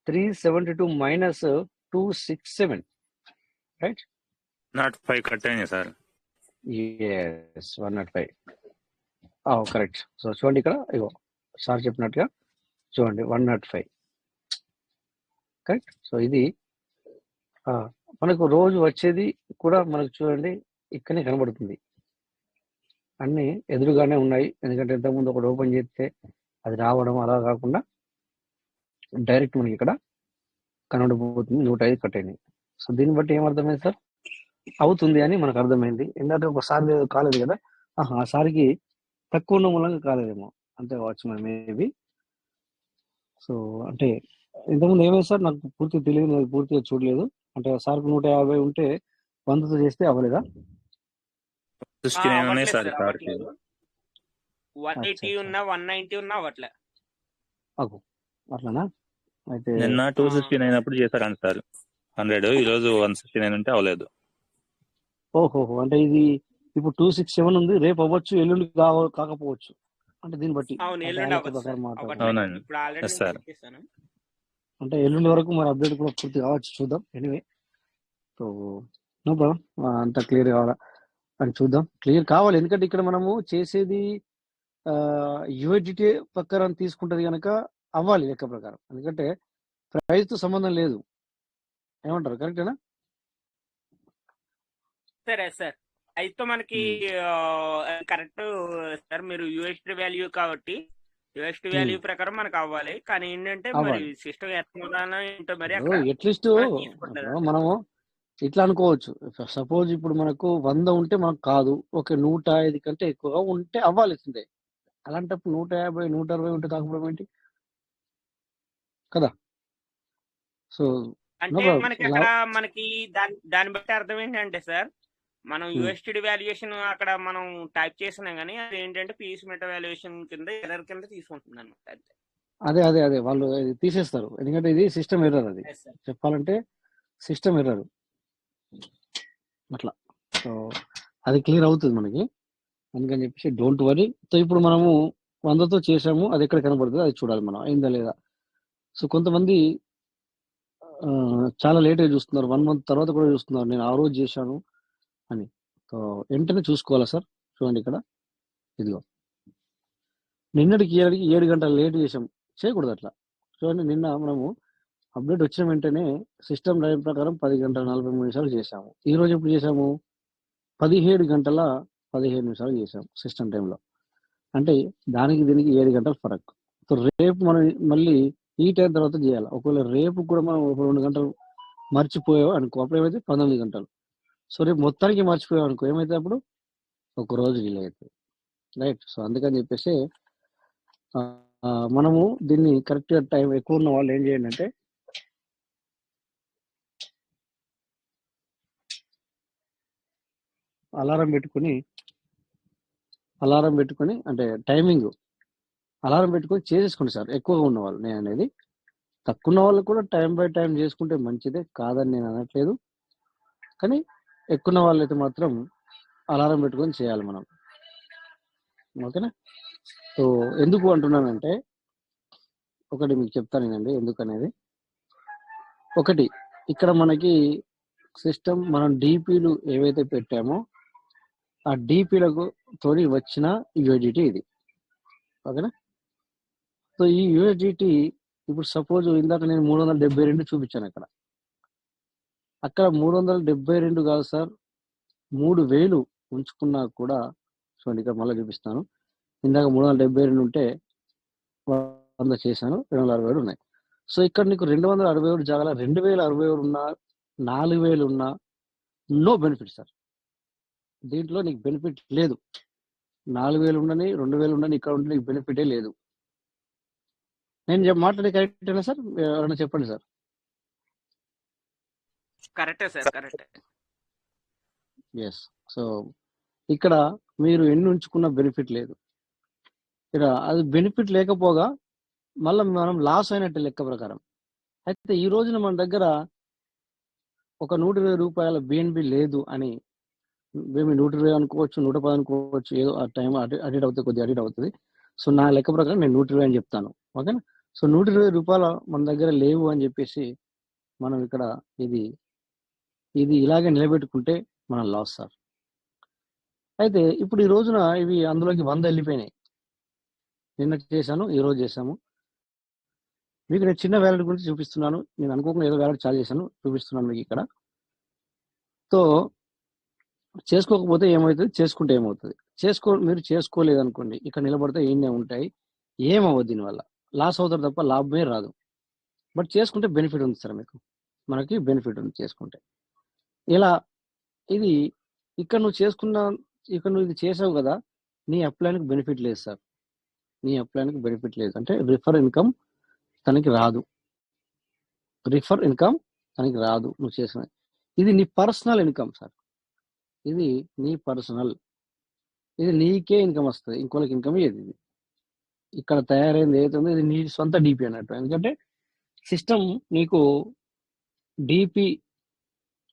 A: 372 మైనస్ 267, రైట్?
J: 105 కట్ అయింది సార్.
A: Yes, 105 correct. సో చూడండి ఇక్కడ, ఇగో సార్ చెప్పినట్టుగా చూడండి 105 కరెక్ట్. సో ఇది మనకు రోజు వచ్చేది కూడా మనకు చూడండి ఇక్కడనే కనబడుతుంది. అన్నీ ఎదురుగానే ఉన్నాయి, ఎందుకంటే ఇంతకుముందు ఒకటి ఓపెన్ చేస్తే అది రావడం అలా కాకుండా డైరెక్ట్ మనకి ఇక్కడ కనబడిపోతుంది. 105 కట్ అయినాయి. సో దీన్ని బట్టి ఏమర్థమైంది సార్? అవుతుంది అని మనకు అర్థమైంది. ఎందుకంటే ఒకసారి కాలేదు కదా, ఆ సారికి తక్కువ ఉన్న మూలంగా కాలేదేమో, అంతే కావచ్చు మరి మేబీ. సో అంటే ఇంతకుముందు ఏమైంది సార్, నాకు పూర్తిగా తెలియదు, నేను పూర్తిగా చూడలేదు. అంటే సార్కు 150 ఉంటే 100తో చేస్తే అవ్వలేదా?
J: 69 ఉన్నాయి
B: అవ్వట్లేదు
J: సార్
B: సార్,
J: కార్కి.
B: అవ్వట్లేదు. 180
A: అచ్చా అచ్చా
B: ఉన్నా 190 ఉన్నా అవ్వట్లే.
A: అగు అట్లానా? అయితే
J: నిన్న 269 అప్పుడు చేశారంట సార్ 100, ఈ రోజు 169 ఉంటే అవ్వలేదు.
A: ఓహోహో, అంటే ఇది ఇప్పుడు 267 ఉంది, రేపు అవ్వచ్చు, ఎల్లుండి కాకపోవచ్చు. అంటే దీన్ని బట్టి
B: అవును,
A: అంటే ఆ
B: ఎల్లుండి
A: లెక్క
B: అవ్వచ్చు సార్,
A: ప్రకారం మాట్లాడుతున్నాం.
B: అవ్వట్లే.
J: అవునండి.
B: ఇప్పుడు ఆల్రెడీ
J: ఎస్
B: నేను
J: సార్.
B: చెక్ చేశాను.
A: అంటే ఎల్లుండి వరకు మరి అప్డేట్ కూడా పూర్తి కావచ్చు, చూద్దాం. ఎనీవే, సో నో ప్రాబ్లం, అంత క్లియర్ కావాలా అని చూద్దాం. క్లియర్ కావాలి, ఎందుకంటే ఇక్కడ మనము చేసేది యూఎస్డిటీ ప్రకారం తీసుకుంటది కనుక అవ్వాలి లెక్క ప్రకారం, ఎందుకంటే ప్రైస్ తో సంబంధం లేదు. ఏమంటారు, కరెక్టేనా?
B: సరే సార్, అయితే మనకి కరెక్ట్ సార్. మీరు యూఎస్డి వాల్యూ కాబట్టి యూఎస్డి వాల్యూ ప్రకారం మనకు అవ్వాలి. కానీ ఏంటంటే మరి
A: అవ్వాలి.
B: సిస్టమ్ ఎట్లా ఏంటో మరి
A: ఇప్పుడు
B: అక్కడ
A: ఎట్లీస్ట్
B: మనకి తీసుకుంటది
A: ఇప్పుడు మనము ఇట్లా అనుకోవచ్చు, సపోజ్ ఇప్పుడు మనకు 100 ఉంటే మనకు కాదు, ఓకే 105 కంటే ఎక్కువగా ఉంటే అవ్వాల్సిందే. అలాంటప్పుడు 150 160 ఉంటే కాకపోవడం ఏంటి కదా? సో నో
B: అంటే
A: ప్రాబ్లం.
B: మనకి అక్కడ మనకి దాన్ని బట్టి అర్థం ఏంటంటే సార్, మనం యూఎస్డి వాల్యుయేషన్ అక్కడ మనం టైప్ చేసినా గానీ అది ఏంటంటే పీస్ మెటా వాల్యుయేషన్ కింద ఎర్రర్ కింద తీసుకుంటుంది అనమాట. అంతే.
A: అదే అదే అదే వాళ్ళు ఇది తీసేస్తారు, ఎందుకంటే ఇది సిస్టమ్ ఎర్రర్. అది
B: Yes, sir.
A: చెప్పాలంటే సిస్టమ్ ఎర్రర్ అట్లా. సో అది క్లియర్ అవుతుంది మనకి, అందుకని చెప్పేసి డోంట్ వరీ. సో ఇప్పుడు మనము 100తో చేసాము, అది ఎక్కడ కనబడుతుంది అది చూడాలి మనం, అయిందా లేదా. సో కొంతమంది చాలా లేట్గా చూస్తున్నారు, 1 month తర్వాత కూడా చూస్తున్నారు, నేను ఆ రోజు చేశాను అని. సో వెంటనే చూసుకోవాలా సార్? చూడండి ఇక్కడ, ఇదిగో నిన్నటికి 7 గంటలు లేట్ చేసాం, చేయకూడదు అట్లా. చూడండి, నిన్న మనము అప్డేట్ వచ్చిన వెంటనే సిస్టమ్ టైం ప్రకారం 10 గంటల 43 నిమిషాలు చేసాము. ఈ రోజు ఎప్పుడు చేసాము? 17 గంటల 15 నిమిషాలు చేసాం సిస్టమ్ టైంలో. అంటే దానికి దీనికి 7 గంటల ఫరక్. సో రేపు మనం మళ్ళీ ఈ టైం తర్వాత చేయాలి. ఒకవేళ రేపు కూడా మనం ఒక 2 గంటలు మర్చిపోయావు అనుకో, అప్పుడు ఏమైతే 19 గంటలు. సో రేపు మొత్తానికి మర్చిపోయావు అనుకో, ఏమైతే అప్పుడు ఒక రోజు డిలే అవుతుంది, రైట్? సో అందుకని చెప్పేసి మనము దీన్ని కరెక్ట్గా టైం ఎక్కువ ఉన్న వాళ్ళు ఏం చేయండి అంటే, అలారం పెట్టుకొని అంటే టైమింగ్ అలారం పెట్టుకొని చేసేసుకోండి సార్. ఎక్కువగా ఉన్నవాళ్ళు, నేను అనేది తక్కువ ఉన్న వాళ్ళు కూడా టైం బై టైం చేసుకుంటే మంచిదే, కాదని నేను అనట్లేదు. కానీ ఎక్కువ ఉన్న వాళ్ళు అయితే మాత్రం అలారం పెట్టుకొని చేయాలి మనం, ఓకేనా? సో ఎందుకు అంటున్నానంటే, ఒకటి మీకు చెప్తాను నేనండి ఎందుకనేది. ఒకటి, ఇక్కడ మనకి సిస్టమ్ మనం డిపిలు ఏవైతే పెట్టామో ఆ డిపిలకు తోని వచ్చిన యూఎస్డిటీ ఇది, ఓకేనా? సో ఈ యూఎస్డిటీ ఇప్పుడు సపోజ్ ఇందాక నేను 372 చూపించాను, అక్కడ 372 కాదు సార్, 3000 ఉంచుకున్నా కూడా. చూడండి ఇక్కడ మళ్ళీ చూపిస్తాను, ఇందాక 372 ఉంటే 100 చేశాను, 267 ఉన్నాయి. సో ఇక్కడ నీకు 267 జాగాల 2067 ఉన్నా 4000 ఉన్నా నో బెనిఫిట్ సార్. దీంట్లో నీకు బెనిఫిట్ లేదు. 4000 ఉండని 2000 ఉండని ఇక్కడ ఉంటే నీకు బెనిఫిటే లేదు. నేను మాట్లాడే కరెక్టేనా సార్? ఎవరైనా చెప్పండి సార్.
B: కరెక్టే సార్, కరెక్టే.
A: ఎస్. సో ఇక్కడ మీరు ఎన్ని ఉంచుకున్న బెనిఫిట్ లేదు. ఇక్కడ అది బెనిఫిట్ లేకపోగా మళ్ళీ మనం లాస్ అయినట్టు లెక్క ప్రకారం. అయితే ఈ రోజున మన దగ్గర ఒక 120 రూపాయల బిఎన్బి లేదు అని, మేము 120 అనుకోవచ్చు, 110 అనుకోవచ్చు, ఏదో ఆ టైం అడిట్ అవుతుంది, కొద్దిగా అడిట్ అవుతుంది. సో నా లెక్క ప్రకారం నేను 120 అని చెప్తాను, ఓకేనా? సో 120 రూపాయల మన దగ్గర లేవు అని చెప్పేసి మనం ఇక్కడ ఇది ఇలాగే నిలబెట్టుకుంటే మనం లాస్ సార్. అయితే ఇప్పుడు ఈ రోజున ఇవి అందులోకి 100 వెళ్ళిపోయినాయి. నిన్న చేశాను, ఈ రోజు చేశాము. మీకు నేను చిన్న వ్యాలెట్ గురించి చూపిస్తున్నాను, నేను అనుకోకుండా ఏదో వ్యాలెట్ చార్జ్ చేశాను, చూపిస్తున్నాను మీకు ఇక్కడ. సో చేసుకోకపోతే ఏమవుతుంది, చేసుకుంటే ఏమవుతుంది? మీరు చేసుకోలేదు అనుకోండి, ఇక్కడ నిలబడితే ఏం ఉంటాయి, ఏమవ్వదు, దీనివల్ల లాస్ అవుతారు తప్ప లాభమే రాదు. బట్ చేసుకుంటే బెనిఫిట్ ఉంది సార్, మనకి బెనిఫిట్ ఉంది చేసుకుంటే. ఇలా ఇది ఇక్కడ నువ్వు ఇది చేసావు కదా, నీ అప్లైన్కి బెనిఫిట్ లేదు సార్. నీ అప్లైన్కి బెనిఫిట్ లేదు అంటే రిఫర్ ఇన్కమ్
L: తనకి రాదు. రిఫర్ ఇన్కమ్ తనకి రాదు నువ్వు చేసిన. ఇది నీ పర్సనల్ ఇన్కమ్ సార్. ఇది నీ పర్సనల్, ఇది నీకే ఇన్కమ్ వస్తుంది, ఇంకోళ్ళకి ఇన్కమ్ ఏది. ఇది ఇక్కడ తయారైంది ఏదైతుందో ఇది నీ సొంత డిపి అన్నట్టు. ఎందుకంటే సిస్టమ్ నీకు డిపి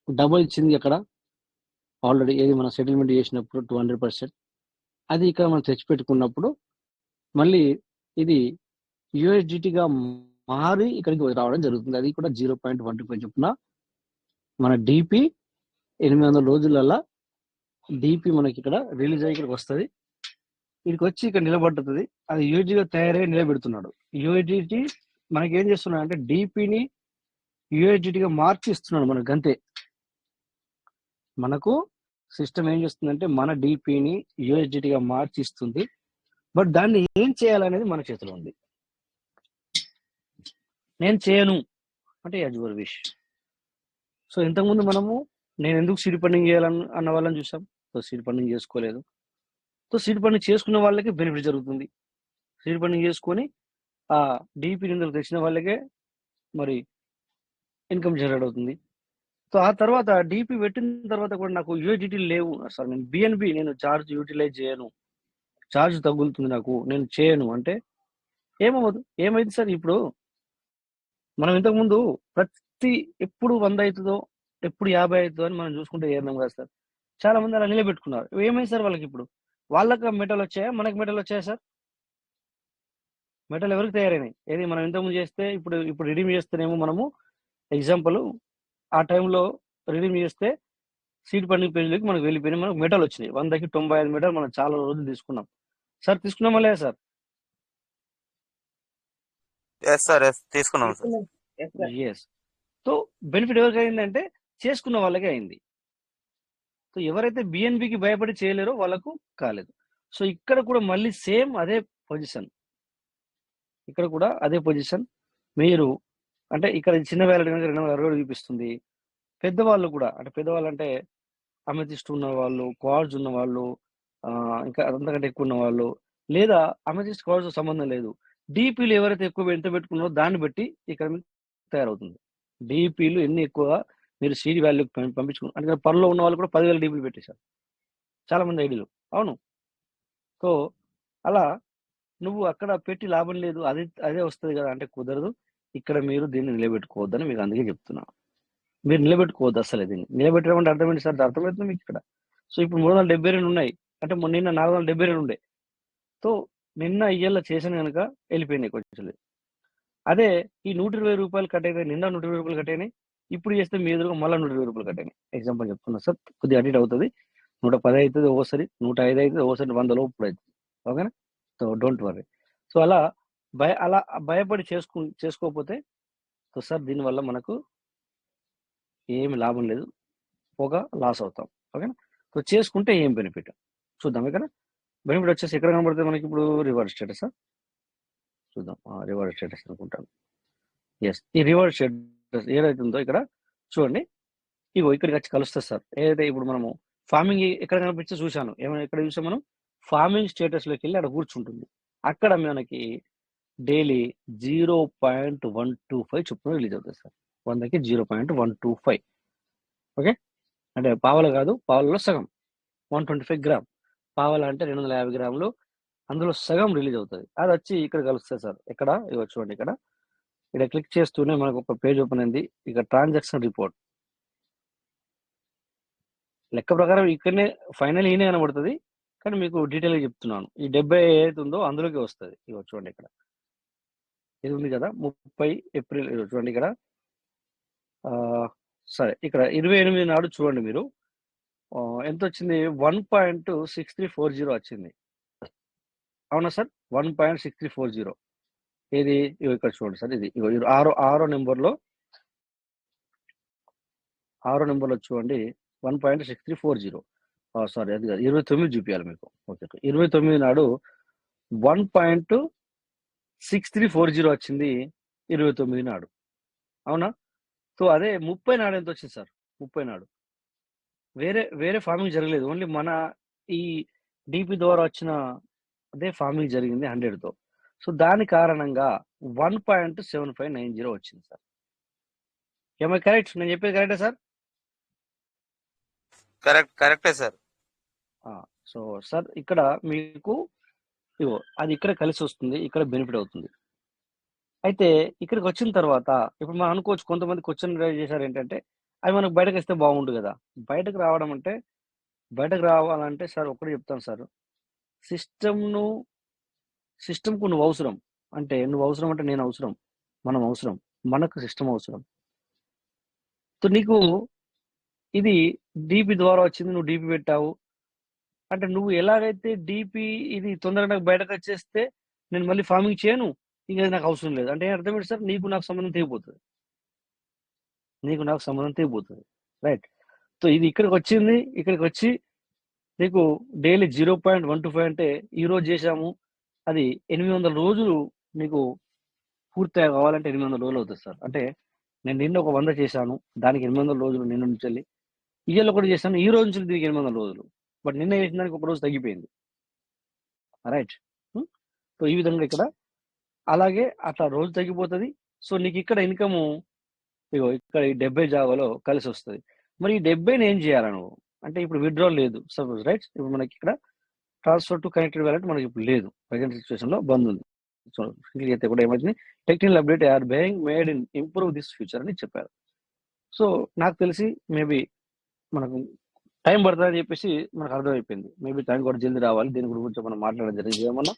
L: డబుల్ ఇచ్చింది అక్కడ ఆల్రెడీ, ఏది మనం సెటిల్మెంట్ చేసినప్పుడు 200%. అది ఇక్కడ మనం తెచ్చిపెట్టుకున్నప్పుడు మళ్ళీ ఇది యూఎస్డిటీగా మారి ఇక్కడికి రావడం జరుగుతుంది. అది కూడా 0.125 చొప్పున మన డిపి 800 రోజులలో డిపి మనకి ఇక్కడ రిలీజ్ అయ్యి ఇక్కడికి వస్తుంది. ఇక్కడికి వచ్చి ఇక్కడ నిలబడుతుంది. అది యూఎస్డిగా తయారై నిలబెడుతున్నాడు. యూఎస్డిటీ మనకి ఏం చేస్తున్నాడు అంటే డిపిని యూఎస్డిటీగా మార్చి ఇస్తున్నాడు మనకు. అంతే, మనకు సిస్టమ్ ఏం చేస్తుందంటే మన డిపిని యూఎస్డిటీగా మార్చి ఇస్తుంది. బట్ దాన్ని ఏం చేయాలనేది మన చేతిలో ఉంది. నేను చేయను అంటే యాజ్ యువర్ విష్. సో ఇంతకుముందు మనము నేను ఎందుకు సీడ్ ఫండింగ్ చేయాలని అన్న వాళ్ళని చూసాం. సో సీడ్ ఫండింగ్ చేసుకోలేదు. సో సీడ్ ఫండింగ్ చేసుకున్న వాళ్ళకి బెనిఫిట్ జరుగుతుంది. సీడ్ ఫండింగ్ చేసుకొని ఆ డిపి నిందులు తెచ్చిన వాళ్ళకే మరి ఇన్కమ్ జనరేట్ అవుతుంది. సో ఆ తర్వాత డిపి పెట్టిన తర్వాత కూడా నాకు యూఎస్డిటీ లేవు సార్, నేను బిఎన్బి నేను ఛార్జ్ యూటిలైజ్ చేయను, ఛార్జ్ తగులుతుంది నాకు, నేను చేయను అంటే ఏమవ్వదు. ఏమైంది సార్, ఇప్పుడు మనం ఇంతకుముందు ఎప్పుడు 100 అవుతుందో ఎప్పుడు 50 అవుతుందో అని మనం చూసుకుంటే ఏర్నాం కదా సార్. చాలా మంది అలా నిలబెట్టుకున్నారు. ఏమైంది సార్ వాళ్ళకి? ఇప్పుడు వాళ్ళకి మెటల్ వచ్చాయా, మనకి మెటల్ వచ్చాయా సార్? మెటల్ ఎవరికి తయారైనాయి? ఏది మనం ఇంతకుముందు చేస్తే ఇప్పుడు రిడీమ్ చేస్తేనేమో మనము ఎగ్జాంపుల్ ఆ టైంలో రిడీమ్ చేస్తే సీడ్ ఫండింగ్ పేజ్లోకి మనకు వెళ్ళిపోయినాయి, మనకు మెటల్ వచ్చినాయి. 100కి 95 మెటల్ మనం చాలా రోజులు తీసుకున్నాం సార్. తీసుకున్నామా లేదా సార్?
G: తీసుకున్నాం సార్.
L: ఎస్. సో బెనిఫిట్ ఎవరికి అయిందంటే చేసుకున్న వాళ్ళకే అయింది. సో ఎవరైతే బిఎన్బికి భయపడి చేయలేరో వాళ్ళకు కాలేదు. సో ఇక్కడ కూడా మళ్ళీ సేమ్ అదే పొజిషన్, ఇక్కడ కూడా అదే పొజిషన్. మీరు అంటే ఇక్కడ చిన్న వ్యాలిడ్ కనుక 260 చూపిస్తుంది. పెద్దవాళ్ళు కూడా అంటే పెద్దవాళ్ళు అంటే అమెథిస్ట్ ఉన్న వాళ్ళు, క్వార్ట్జ్ ఉన్న వాళ్ళు, ఇంకా అంతకంటే ఎక్కువ ఉన్న వాళ్ళు, లేదా అమెథిస్ట్ క్వార్ట్జ్ సంబంధం లేదు, డిపిలు ఎవరైతే ఎక్కువ ఎంత పెట్టుకున్నారో దాన్ని బట్టి ఇక్కడ తయారవుతుంది. డిపిలు ఎన్ని ఎక్కువగా మీరు సీడ్ వాల్యూ పంపించుకున్నారు అంటే పర్లో ఉన్న వాళ్ళు కూడా 10,000 డిపిలు పెట్టేశారు చాలా మంది ఐడీలు. అవును. సో అలా నువ్వు అక్కడ పెట్టి లాభం లేదు, అదే వస్తుంది కదా అంటే కుదరదు. ఇక్కడ మీరు దీన్ని నిలబెట్టుకోవద్దని మీకు అందుకే చెప్తున్నా. మీరు నిలబెట్టుకోవద్దు అసలు. దీన్ని నిలబెట్టడం అంటే అర్థమైంది సార్, అర్థమవుతుంది మీకు ఇక్కడ. సో ఇప్పుడు 372 ఉన్నాయి అంటే నిన్న 472 ఉండే. సో నిన్న ఇయ్యాల చేసిన కనుక వెళ్ళిపోయినాయి కొంచెం. అదే ఈ 120 రూపాయలు కట్ అయినాయి, నిన్న 120 రూపాయలు కట్ అయినాయి, ఇప్పుడు చేస్తే మీ ఎదురుగా మళ్ళీ 120 రూపాయలు కట్ అయినాయి. ఎగ్జాంపుల్ చెప్తున్నా సార్, కొద్దిగా అడిట్ అవుతుంది. 110 అవుతుంది ఓసారి, 105 అవుతుంది ఓసారి, 100 లోపు అవుతుంది. ఓకేనా? So don't worry. సో అలా భయపడి చేసుకోకపోతే సో సార్ దీనివల్ల మనకు ఏమి లాభం లేదు, పోగా లాస్ అవుతాం. ఓకేనా? సో చేసుకుంటే ఏం బెనిఫిట్ చూద్దాం. ఇక్కడ బెనిఫిట్ వచ్చేసి ఎక్కడ కనబడుతుంది మనకి ఇప్పుడు? రివార్డ్ స్టేటస్ చూద్దాం. రివార్డ్ స్టేటస్ అనుకుంటాను. ఎస్, ఈ రివార్డ్ స్టేటస్ ఏదైతుందో ఇక్కడ చూడండి. ఇగో ఇక్కడికి వచ్చి కలుస్తుంది సార్. ఏదైతే ఇప్పుడు మనము ఫార్మింగ్ ఎక్కడ కనిపించి చూశాను, ఏమైనా ఎక్కడ చూసాం మనం? ఫార్మింగ్ స్టేటస్లోకి వెళ్ళి అక్కడ కూర్చుంటుంది. అక్కడ మనకి డైలీ 0.125 చొప్పున రిలీజ్ అవుతుంది సార్. 100కి 0.125. ఓకే, అంటే పావల కాదు, పావలలో సగం 125 గ్రామ్. పావల అంటే 250 గ్రాములు, అందులో సగం రిలీజ్ అవుతుంది. అది వచ్చి ఇక్కడ కలుస్తుంది సార్. ఎక్కడ ఇవ్వ చూడండి, ఇక్కడ క్లిక్ చేస్తూనే మనకు ఒక పేజ్ ఓపెన్ అయింది. ఇక ట్రాన్సాక్షన్ రిపోర్ట్ లెక్క ప్రకారం ఇక్కడనే ఫైనల్ ఈయనే కనబడుతుంది, కానీ మీకు డీటెయిల్గా చెప్తున్నాను. ఈ 70 ఏదైతే ఉందో అందులోకి వస్తుంది. ఇవ్వ చూడండి, ఇక్కడ ఇది ఉంది కదా 30 ఏప్రిల్. చూడండి ఇక్కడ సరే, ఇక్కడ 28 నాడు చూడండి మీరు ఎంత వచ్చింది? 1.6340 వచ్చింది. అవునా సార్? 1.6340. ఏది ఇక్కడ చూడండి సార్. ఇది ఆరో నెంబర్లో చూడండి 1.6340. సారీ, అది కాదు, 29 చూపించాలి మీకు. ఓకే, 29 నాడు 1.6340 వచ్చింది 29 నాడు. అవునా? సో అదే 30 నాడు ఎంత వచ్చింది సార్? 30 నాడు వేరే ఫార్మింగ్ జరగలేదు, ఓన్లీ మన ఈ డిపి ద్వారా వచ్చిన అదే ఫార్మింగ్ జరిగింది 100తో. సో దాని కారణంగా 1.7590 వచ్చింది సార్. ఏమై కరెక్ట్? నేను చెప్పేది కరెక్టే సార్?
G: కరెక్టే సార్.
L: సో సార్ ఇక్కడ మీకు ఇగో అది ఇక్కడ కలిసి వస్తుంది, ఇక్కడ బెనిఫిట్ అవుతుంది. అయితే ఇక్కడికి వచ్చిన తర్వాత ఇప్పుడు మనం అనుకోవచ్చు, కొంతమంది క్వశ్చన్ రైజ్ చేశారు ఏంటంటే అవి మనకు బయటకు వస్తే బాగుండు కదా. బయటకు రావాలంటే సార్ ఒకటి చెప్తాను సార్, సిస్టమ్కు నువ్వు అవసరం. అంటే నువ్వు అవసరం అంటే నేను అవసరం, మనం అవసరం, మనకు సిస్టమ్ అవసరం. సో నీకు ఇది డీపీ ద్వారా వచ్చింది, నువ్వు డీపీ పెట్టావు అంటే నువ్వు ఎలాగైతే డీపీ ఇది తొందరగా నాకు బయటకు వచ్చేస్తే నేను మళ్ళీ ఫార్మింగ్ చేయను, ఇంకా నాకు అవసరం లేదు అంటే అర్థం ఏంటి సార్? నీకు నాకు సంబంధం తెగిపోతుంది, రైట్. సో ఇది ఇక్కడికి వచ్చింది, ఇక్కడికి వచ్చి నీకు డైలీ 0.125 అంటే ఈ రోజు చేసాము, అది 800 రోజులు నీకు పూర్తిగా కావాలంటే 800 రోజులు అవుతుంది సార్. అంటే నేను నిన్న ఒక 100 చేశాను, దానికి 800 రోజులు నిన్న నుంచి వెళ్ళి ఇయ్యాల ఒకటి చేశాను, ఈ రోజు నుంచి దీనికి 800 రోజులు. బట్ నిన్న చేసిన దానికి ఒక రోజు తగ్గిపోయింది, రైట్. సో ఈ విధంగా ఇక్కడ అలాగే అట్లా రోజు తగ్గిపోతుంది. సో నీకు ఇక్కడ ఇన్కమ్ ఇగో ఇక్కడ ఈ 70 జాగాలో కలిసి వస్తుంది. మరి ఈ 70ని ఏం చేయాలి నువ్వు అంటే ఇప్పుడు విత్డ్రాల్ లేదు సపోజ్, రైట్. ఇప్పుడు మనకి ఇక్కడ ట్రాన్స్ఫర్ టు కనెక్టెడ్ వ్యాలెట్ మనకి ఇప్పుడు లేదు, ప్రజెంట్ సిచ్యువేషన్ లో బంద్ ఉంది. సో అయితే కూడా ఏమైంది, technical update are being made in improve this future అని చెప్పారు. సో నాకు తెలిసి మేబీ మనకు టైం పడుతుందని చెప్పేసి మనకు అర్థమైపోయింది. మేబీ టైం కూడా జల్దీ రావాలి. దీని గురించి మనం మాట్లాడడం జరిగింది ఏమన్నా,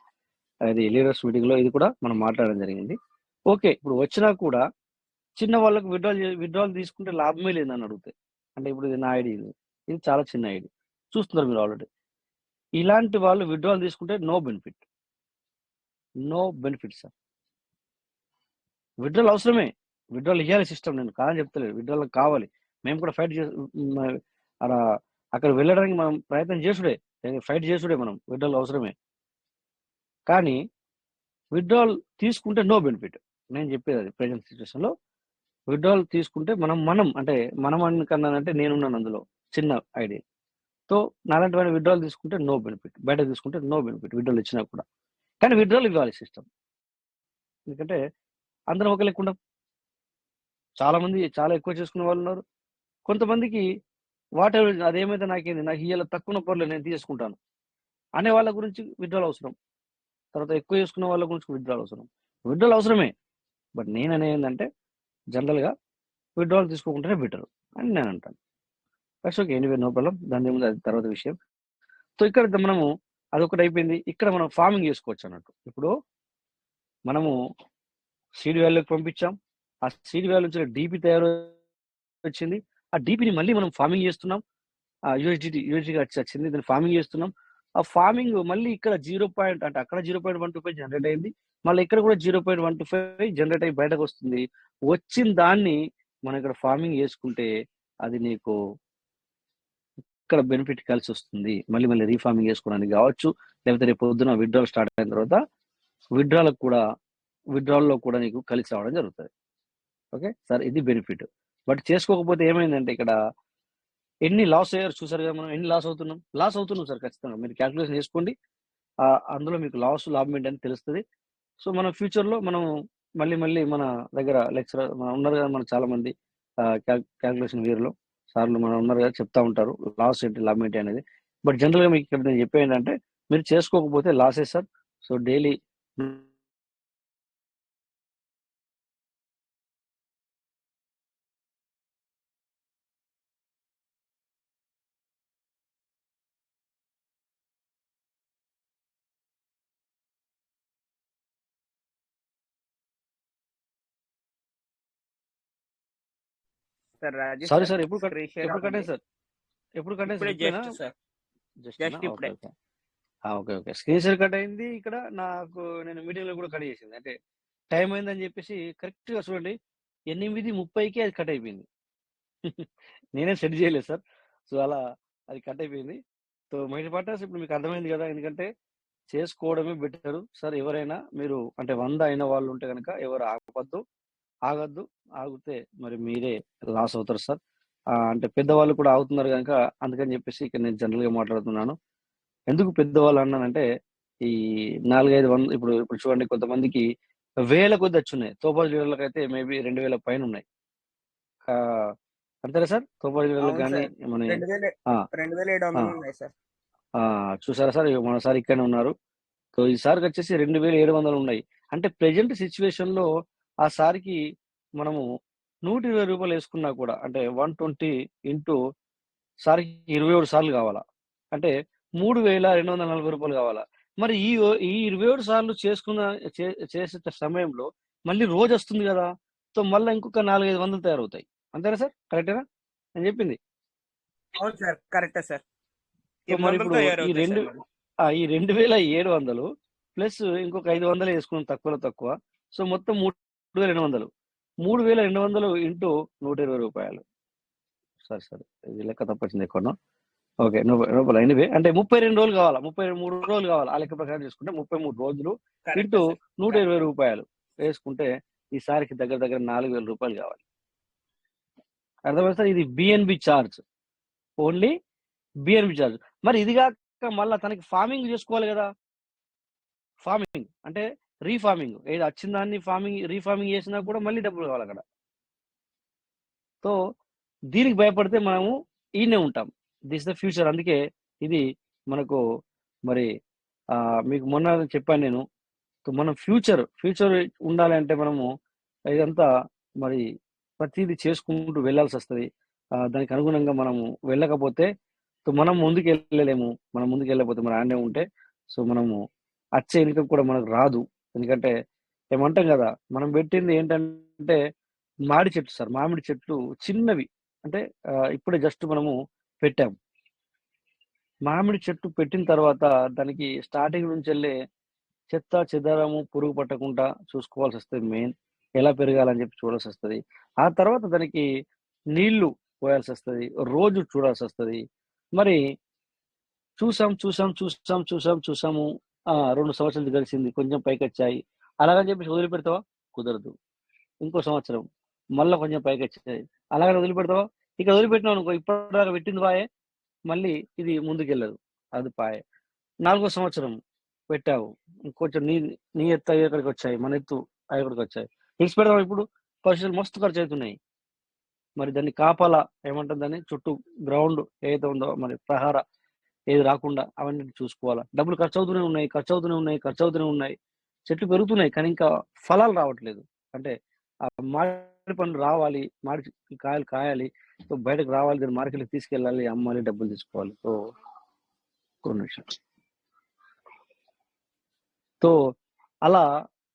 L: అది లీడర్స్ మీటింగ్ లో ఇది కూడా మనం మాట్లాడడం జరిగింది. ఓకే, ఇప్పుడు వచ్చినా కూడా చిన్న వాళ్ళకు విత్డ్రాల్ తీసుకుంటే లాభమే లేదని అడిగితే, అంటే ఇప్పుడు ఇది నా ఐడి, ఇది చాలా చిన్న ఐడి చూస్తున్నారు మీరు ఆల్రెడీ. ఇలాంటి వాళ్ళు విత్డ్రాల్ తీసుకుంటే నో బెనిఫిట్ సార్. విత్డ్రాల్ అవసరమే, విత్డ్రాల్ ఇవ్వాలి సిస్టమ్, నేను కాదని చెప్తలేదు, విత్డ్రాల్ కావాలి. మేము కూడా ఫైట్ అలా అక్కడ వెళ్ళడానికి మనం ప్రయత్నం చేసుడే, ఫైట్ చేసుడే, మనం విత్డ్రాల్ అవసరమే. కానీ విత్డ్రాల్ తీసుకుంటే నో బెనిఫిట్. నేను చెప్పేది అది ప్రజెంట్ సిచ్యువేషన్ లో విత్డ్రాల్ తీసుకుంటే మనం అంటే మనం అనుకున్నానంటే నేనున్నాను అందులో చిన్న ఐడియా. సో నాలాంటి వాడిని విత్డ్రాల్ తీసుకుంటే నో బెనిఫిట్, బయట తీసుకుంటే నో బెనిఫిట్ విత్డ్రాల్ ఇచ్చినా కూడా. కానీ విత్డ్రాల్ ఇవ్వాలి సిస్టమ్, ఎందుకంటే అందరం ఒక లెక్క ఉండం. చాలా మంది చాలా ఎక్కువ చేసుకునే వాళ్ళు ఉన్నారు. కొంతమందికి వాట్ ఎవర్ అదేమైతే నాకేంది, నాకు ఇయ్యాల తక్కువ పర్లేదు నేను తీసుకుంటాను అనే వాళ్ళ గురించి విత్డ్రాల్ అవసరం. తర్వాత ఎక్కువ చేసుకునే వాళ్ళ గురించి విత్డ్రాల్ అవసరం. విత్డ్రాల్ అవసరమే, బట్ నేను అనేది ఏంటంటే జనరల్గా విత్డ్రాల్ తీసుకోకుంటేనే బెటర్ అని నేను అంటాను. That's okay, anyway no problem, దాని ముందు అది తర్వాత విషయం. సో ఇక్కడ మనము అదొకటి అయిపోయింది. ఇక్కడ మనం ఫార్మింగ్ చేసుకోవచ్చు అన్నట్టు. ఇప్పుడు మనము సీడ్ వాల్యూకి పంపించాం, ఆ సీడ్ వాల్యూ నుంచి డీపీ తయారు వచ్చింది, ఆ డీపీని మళ్ళీ మనం ఫార్మింగ్ చేస్తున్నాం, యూఎస్డి వచ్చింది, దాన్ని ఫార్మింగ్ చేస్తున్నాం. ఆ ఫార్మింగ్ మళ్ళీ ఇక్కడ 0. అంటే అక్కడ 0.125 జనరేట్ అయింది, మళ్ళీ ఇక్కడ కూడా 0.125 జనరేట్ అయ్యి బయటకు వస్తుంది. వచ్చిన దాన్ని మనం ఇక్కడ ఫార్మింగ్ చేసుకుంటే అది నీకు ఇక్కడ బెనిఫిట్ కలిసి వస్తుంది. మళ్ళీ రీఫార్మింగ్ చేసుకోవడానికి కావచ్చు, లేకపోతే రేపు పొద్దున విత్డ్రాల్ స్టార్ట్ అయిన తర్వాత విత్డ్రాల్లో కూడా నీకు కలిసి రావడం జరుగుతుంది. ఓకే సార్, ఇది బెనిఫిట్. బట్ చేసుకోకపోతే ఏమైందంటే ఇక్కడ ఎన్ని లాస్ అయ్యారు చూసారు కదా, మనం ఎన్ని లాస్ అవుతున్నాం సార్. ఖచ్చితంగా మీరు క్యాల్కులేషన్ చేసుకోండి, అందులో మీకు లాభం ఏంటని తెలుస్తుంది. సో మన ఫ్యూచర్లో మనం మళ్ళీ మన దగ్గర లెక్చరర్ మనం ఉన్నారు కదా, మన చాలా మంది క్యాల్కులేషన్ వీర్లో సార్లు మనం ఉన్నారు కదా, చెప్తా ఉంటారు లాస్ ఏంటి లాభం ఏంటి అనేది. బట్ జనరల్గా మీకు ఇక్కడ నేను చెప్పేది ఏంటంటే మీరు చేసుకోకపోతే లాసే sir. So daily
B: sir Rajesh
L: sorry
B: sir,
L: sir ఎప్పుడు
B: స్క్రీన్ షేర్
L: కట్టాను
B: అవ్వండి.
L: సార్, ఎప్పుడు కట్టాను
B: ఇప్పుడే
L: ఇప్పుడేనా?
B: జస్ట్ సార్,
L: జస్ట్
B: జస్ట్ ఇప్పుడే.
L: ఓకే స్క్రీన్ షేర్ కట్ అయింది. ఇక్కడ నాకు నేను మీటింగ్ లో కూడా కట్ చేసింది, అంటే టైం అయిందని చెప్పేసి కరెక్ట్ గా చూడండి 8:30కి అది కట్ అయిపోయింది. నేనే సెట్ చేయలేదు సార్. సో అలా అది కట్ అయిపోయింది. సో మై పార్ట్నర్స్ ఇప్పుడు మీకు అర్థమైంది కదా, ఎందుకంటే చేసుకోవడమే బెటర్ సార్. ఎవరైనా మీరు అంటే 100 అయిన వాళ్ళు ఉంటే కనుక ఎవరు ఆగద్దు, ఆగితే మరి మీరే లాస్ అవుతారు సార్. అంటే పెద్దవాళ్ళు కూడా ఆగుతున్నారు కనుక అందుకని చెప్పేసి ఇక్కడ నేను జనరల్ గా మాట్లాడుతున్నాను. ఎందుకు పెద్దవాళ్ళు అన్నానంటే ఈ 4-5 ఇప్పుడు చూడండి, కొంతమందికి వేల కొద్ది వచ్చున్నాయి. తోపాజ్ లీడర్లకు అయితే మేబీ 2000 పైన ఉన్నాయి. అంతేనా సార్? తోపాజ్ లీడర్లకు
B: అవును
L: కానీ
B: సార్.
L: మన
B: 2700 ఉన్నాయి సార్.
L: చూసారా సార్? మన సార్ ఇక్కడనే ఉన్నారు. సో ఈ సార్కి వచ్చేసి 2700 ఉన్నాయి. అంటే ప్రెజెంట్ సిచ్యువేషన్ లో ఆ సార్కి మనము 120 రూపాయలు వేసుకున్నా కూడా, అంటే 120 ఇంటూ సార్కి 27 సార్లు కావాలా, అంటే 3240 రూపాయలు కావాలా. మరి ఈ 27 సార్లు చేసే సమయంలో మళ్ళీ రోజు వస్తుంది కదా, సో మళ్ళీ ఇంకొక 400-500 తయారవుతాయి. అంతేనా సార్? కరెక్టేనా నేను చెప్పింది?
B: అవును సార్, కరెక్టే సార్.
L: సో మరి ఇప్పుడు ఈ 2700 ప్లస్ ఇంకొక 500 వేసుకున్నాం తక్కువ. సో మొత్తం 3200. 3200 ఇంటూ 120 రూపాయలు. సరే ఇది లెక్క తప్పొచ్చింది ఎక్కడో. ఓకే, రూపాయలు ఎనివే, అంటే 32 రోజులు కావాలా, 33 రోజులు కావాలా. ఆ లెక్క ప్రకారం చేసుకుంటే 33 రోజులు ఇంటూ 120 రూపాయలు వేసుకుంటే ఈసారికి దగ్గర 4000 రూపాయలు కావాలి. అర్థమైంది సార్? ఇది BNB charge, only BNB charge. మరి ఇది కాక మళ్ళీ తనకి ఫార్మింగ్ చేసుకోవాలి కదా. ఫార్మింగ్ అంటే రీఫార్మింగ్, ఏది వచ్చిన దాన్ని రీఫార్మింగ్ చేసినా కూడా మళ్ళీ డబ్బులు కావాలి అక్కడ. సో దీనికి భయపడితే మనము ఈయనే ఉంటాం. This the future. అందుకే ఇది మనకు మరి మీకు మొన్న చెప్పాను నేను, మనం ఫ్యూచర్ ఉండాలి అంటే మనము ఇదంతా మరి ప్రతిదీ చేసుకుంటూ వెళ్ళాల్సి వస్తుంది. దానికి అనుగుణంగా మనము వెళ్ళకపోతే మనం ముందుకు వెళ్ళలేము. మనం ముందుకు వెళ్ళకపోతే మన ఆడే ఉంటే సో మనము వచ్చే ఇన్కమ్ కూడా మనకు రాదు. ఎందుకంటే ఏమంటాం కదా, మనం పెట్టింది ఏంటంటే మామిడి చెట్లు సార్. మామిడి చెట్లు చిన్నవి, అంటే ఇప్పుడే జస్ట్ మనము పెట్టాము. మామిడి చెట్టు పెట్టిన తర్వాత దానికి స్టార్టింగ్ నుంచి వెళ్ళే చెత్త చెదారము పురుగు పట్టకుండా చూసుకోవాల్సి వస్తుంది. మెయిన్ ఎలా పెరగాలని చెప్పి చూడాల్సి వస్తుంది. ఆ తర్వాత దానికి నీళ్లు పోయాల్సి వస్తుంది, రోజు చూడాల్సి వస్తుంది. మరి చూసాము 2 సంవత్సరాలు కలిసింది, కొంచెం పైకి వచ్చాయి, అలాగని చెప్పి వదిలిపెడతావా? కుదరదు. ఇంకో సంవత్సరం మళ్ళీ కొంచెం పైకి వచ్చాయి, అలాగని వదిలిపెడతావా? ఇక వదిలిపెట్టినావు అనుకో, ఇప్పటిదాకా పెట్టింది పాయే, మళ్ళీ ఇది ముందుకెళ్ళదు, అది పాయే. 4వ సంవత్సరం పెట్టావు, ఇంకొంచెం నీ ఎత్తు ఎక్కడికి వచ్చాయి, మన ఎత్తు ఎక్కడికి వచ్చాయి, ఇడిచి పెడదాం. ఇప్పుడు పైసలు మస్తు ఖర్చు అవుతున్నాయి. మరి దాన్ని కాపాలా, ఏమంటుంది దాన్ని, చుట్టూ గ్రౌండ్ ఏదైతే ఉందో మరి ప్రహార ఏది రాకుండా అవన్నీ చూసుకోవాలా. డబ్బులు ఖర్చు అవుతూనే ఉన్నాయి. చెట్లు పెరుగుతున్నాయి కానీ ఇంకా ఫలాలు రావట్లేదు. అంటే ఆ మామిడి పండు రావాలి, మామిడి కాయలు కాయాలి, సో బయటకు రావాలి, దాన్ని మార్కెట్కి తీసుకెళ్ళాలి, అమ్మాలి, డబ్బులు తీసుకోవాలి. సో కొన్ని నిమిషం. సో అలా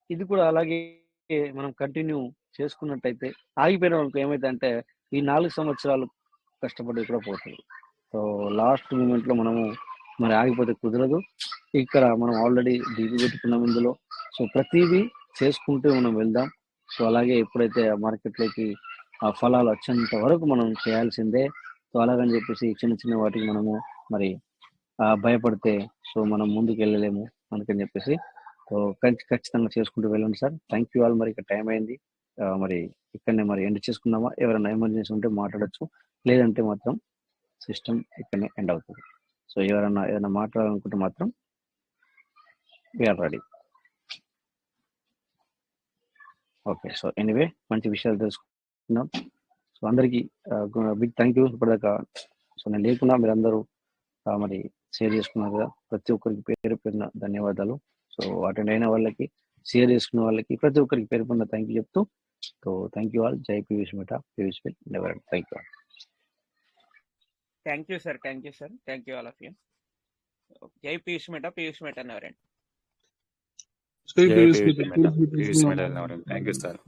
L: ఇది కూడా అలాగే మనం కంటిన్యూ చేసుకున్నట్టయితే, ఆగిపోయిన వాళ్ళకి ఏమైతే అంటే ఈ 4 సంవత్సరాలు కష్టపడి కూడా పోతుంది. సో లాస్ట్ మూమెంట్ లో మనము మరి ఆగిపోతే కుదరదు. ఇక్కడ మనం ఆల్రెడీ డీపీ పెట్టుకున్నాం ఇందులో. సో ప్రతిదీ చేసుకుంటూ మనం వెళ్దాం. సో అలాగే ఎప్పుడైతే ఆ మార్కెట్లోకి ఆ ఫలాలు వచ్చేంత వరకు మనం చేయాల్సిందే. సో అలాగని చెప్పేసి చిన్న వాటికి మనము మరి భయపడితే సో మనం ముందుకు వెళ్ళలేము. అందుకని చెప్పేసి సో ఖచ్చితంగా చేసుకుంటూ వెళ్ళండి సార్. Thank you all. మరి ఇక్కడ టైం అయింది, మరి ఇక్కడనే మరి ఎండ్ చేసుకుందామా? ఎవరైనా ఎమర్జెన్సీ ఉంటే మాట్లాడచ్చు, లేదంటే మాత్రం సిస్టమ్ ఇక్కడనే ఎండ్ అవుతుంది. సో ఎవరైనా ఏదైనా మాట్లాడాలనుకుంటే మాత్రం we're ready. Okay, so anyway మంచి విషయాలు తెలుసుకున్నాం. సో అందరికీ బిగ్ థ్యాంక్ యూ. ఇప్పటిదాకా సో నేను లేకున్నా మీరందరూ మరి షేర్ చేసుకున్నారు కదా, ప్రతి ఒక్కరికి పేరు పేరున ధన్యవాదాలు. సో అటెండ్ అయిన వాళ్ళకి, షేర్ చేసుకున్న వాళ్ళకి, ప్రతి ఒక్కరికి పేరు పేరున థ్యాంక్ యూ చెప్తూ, సో థ్యాంక్ యూ ఆల్. జై Piyush Mehta, Piyush will never end. Thank you all.
B: Thank you sir. Thank you all of you. జై Piyush Mehta, Piyush Mehta never end.
J: Piyush Mehta never end. Thank you sir.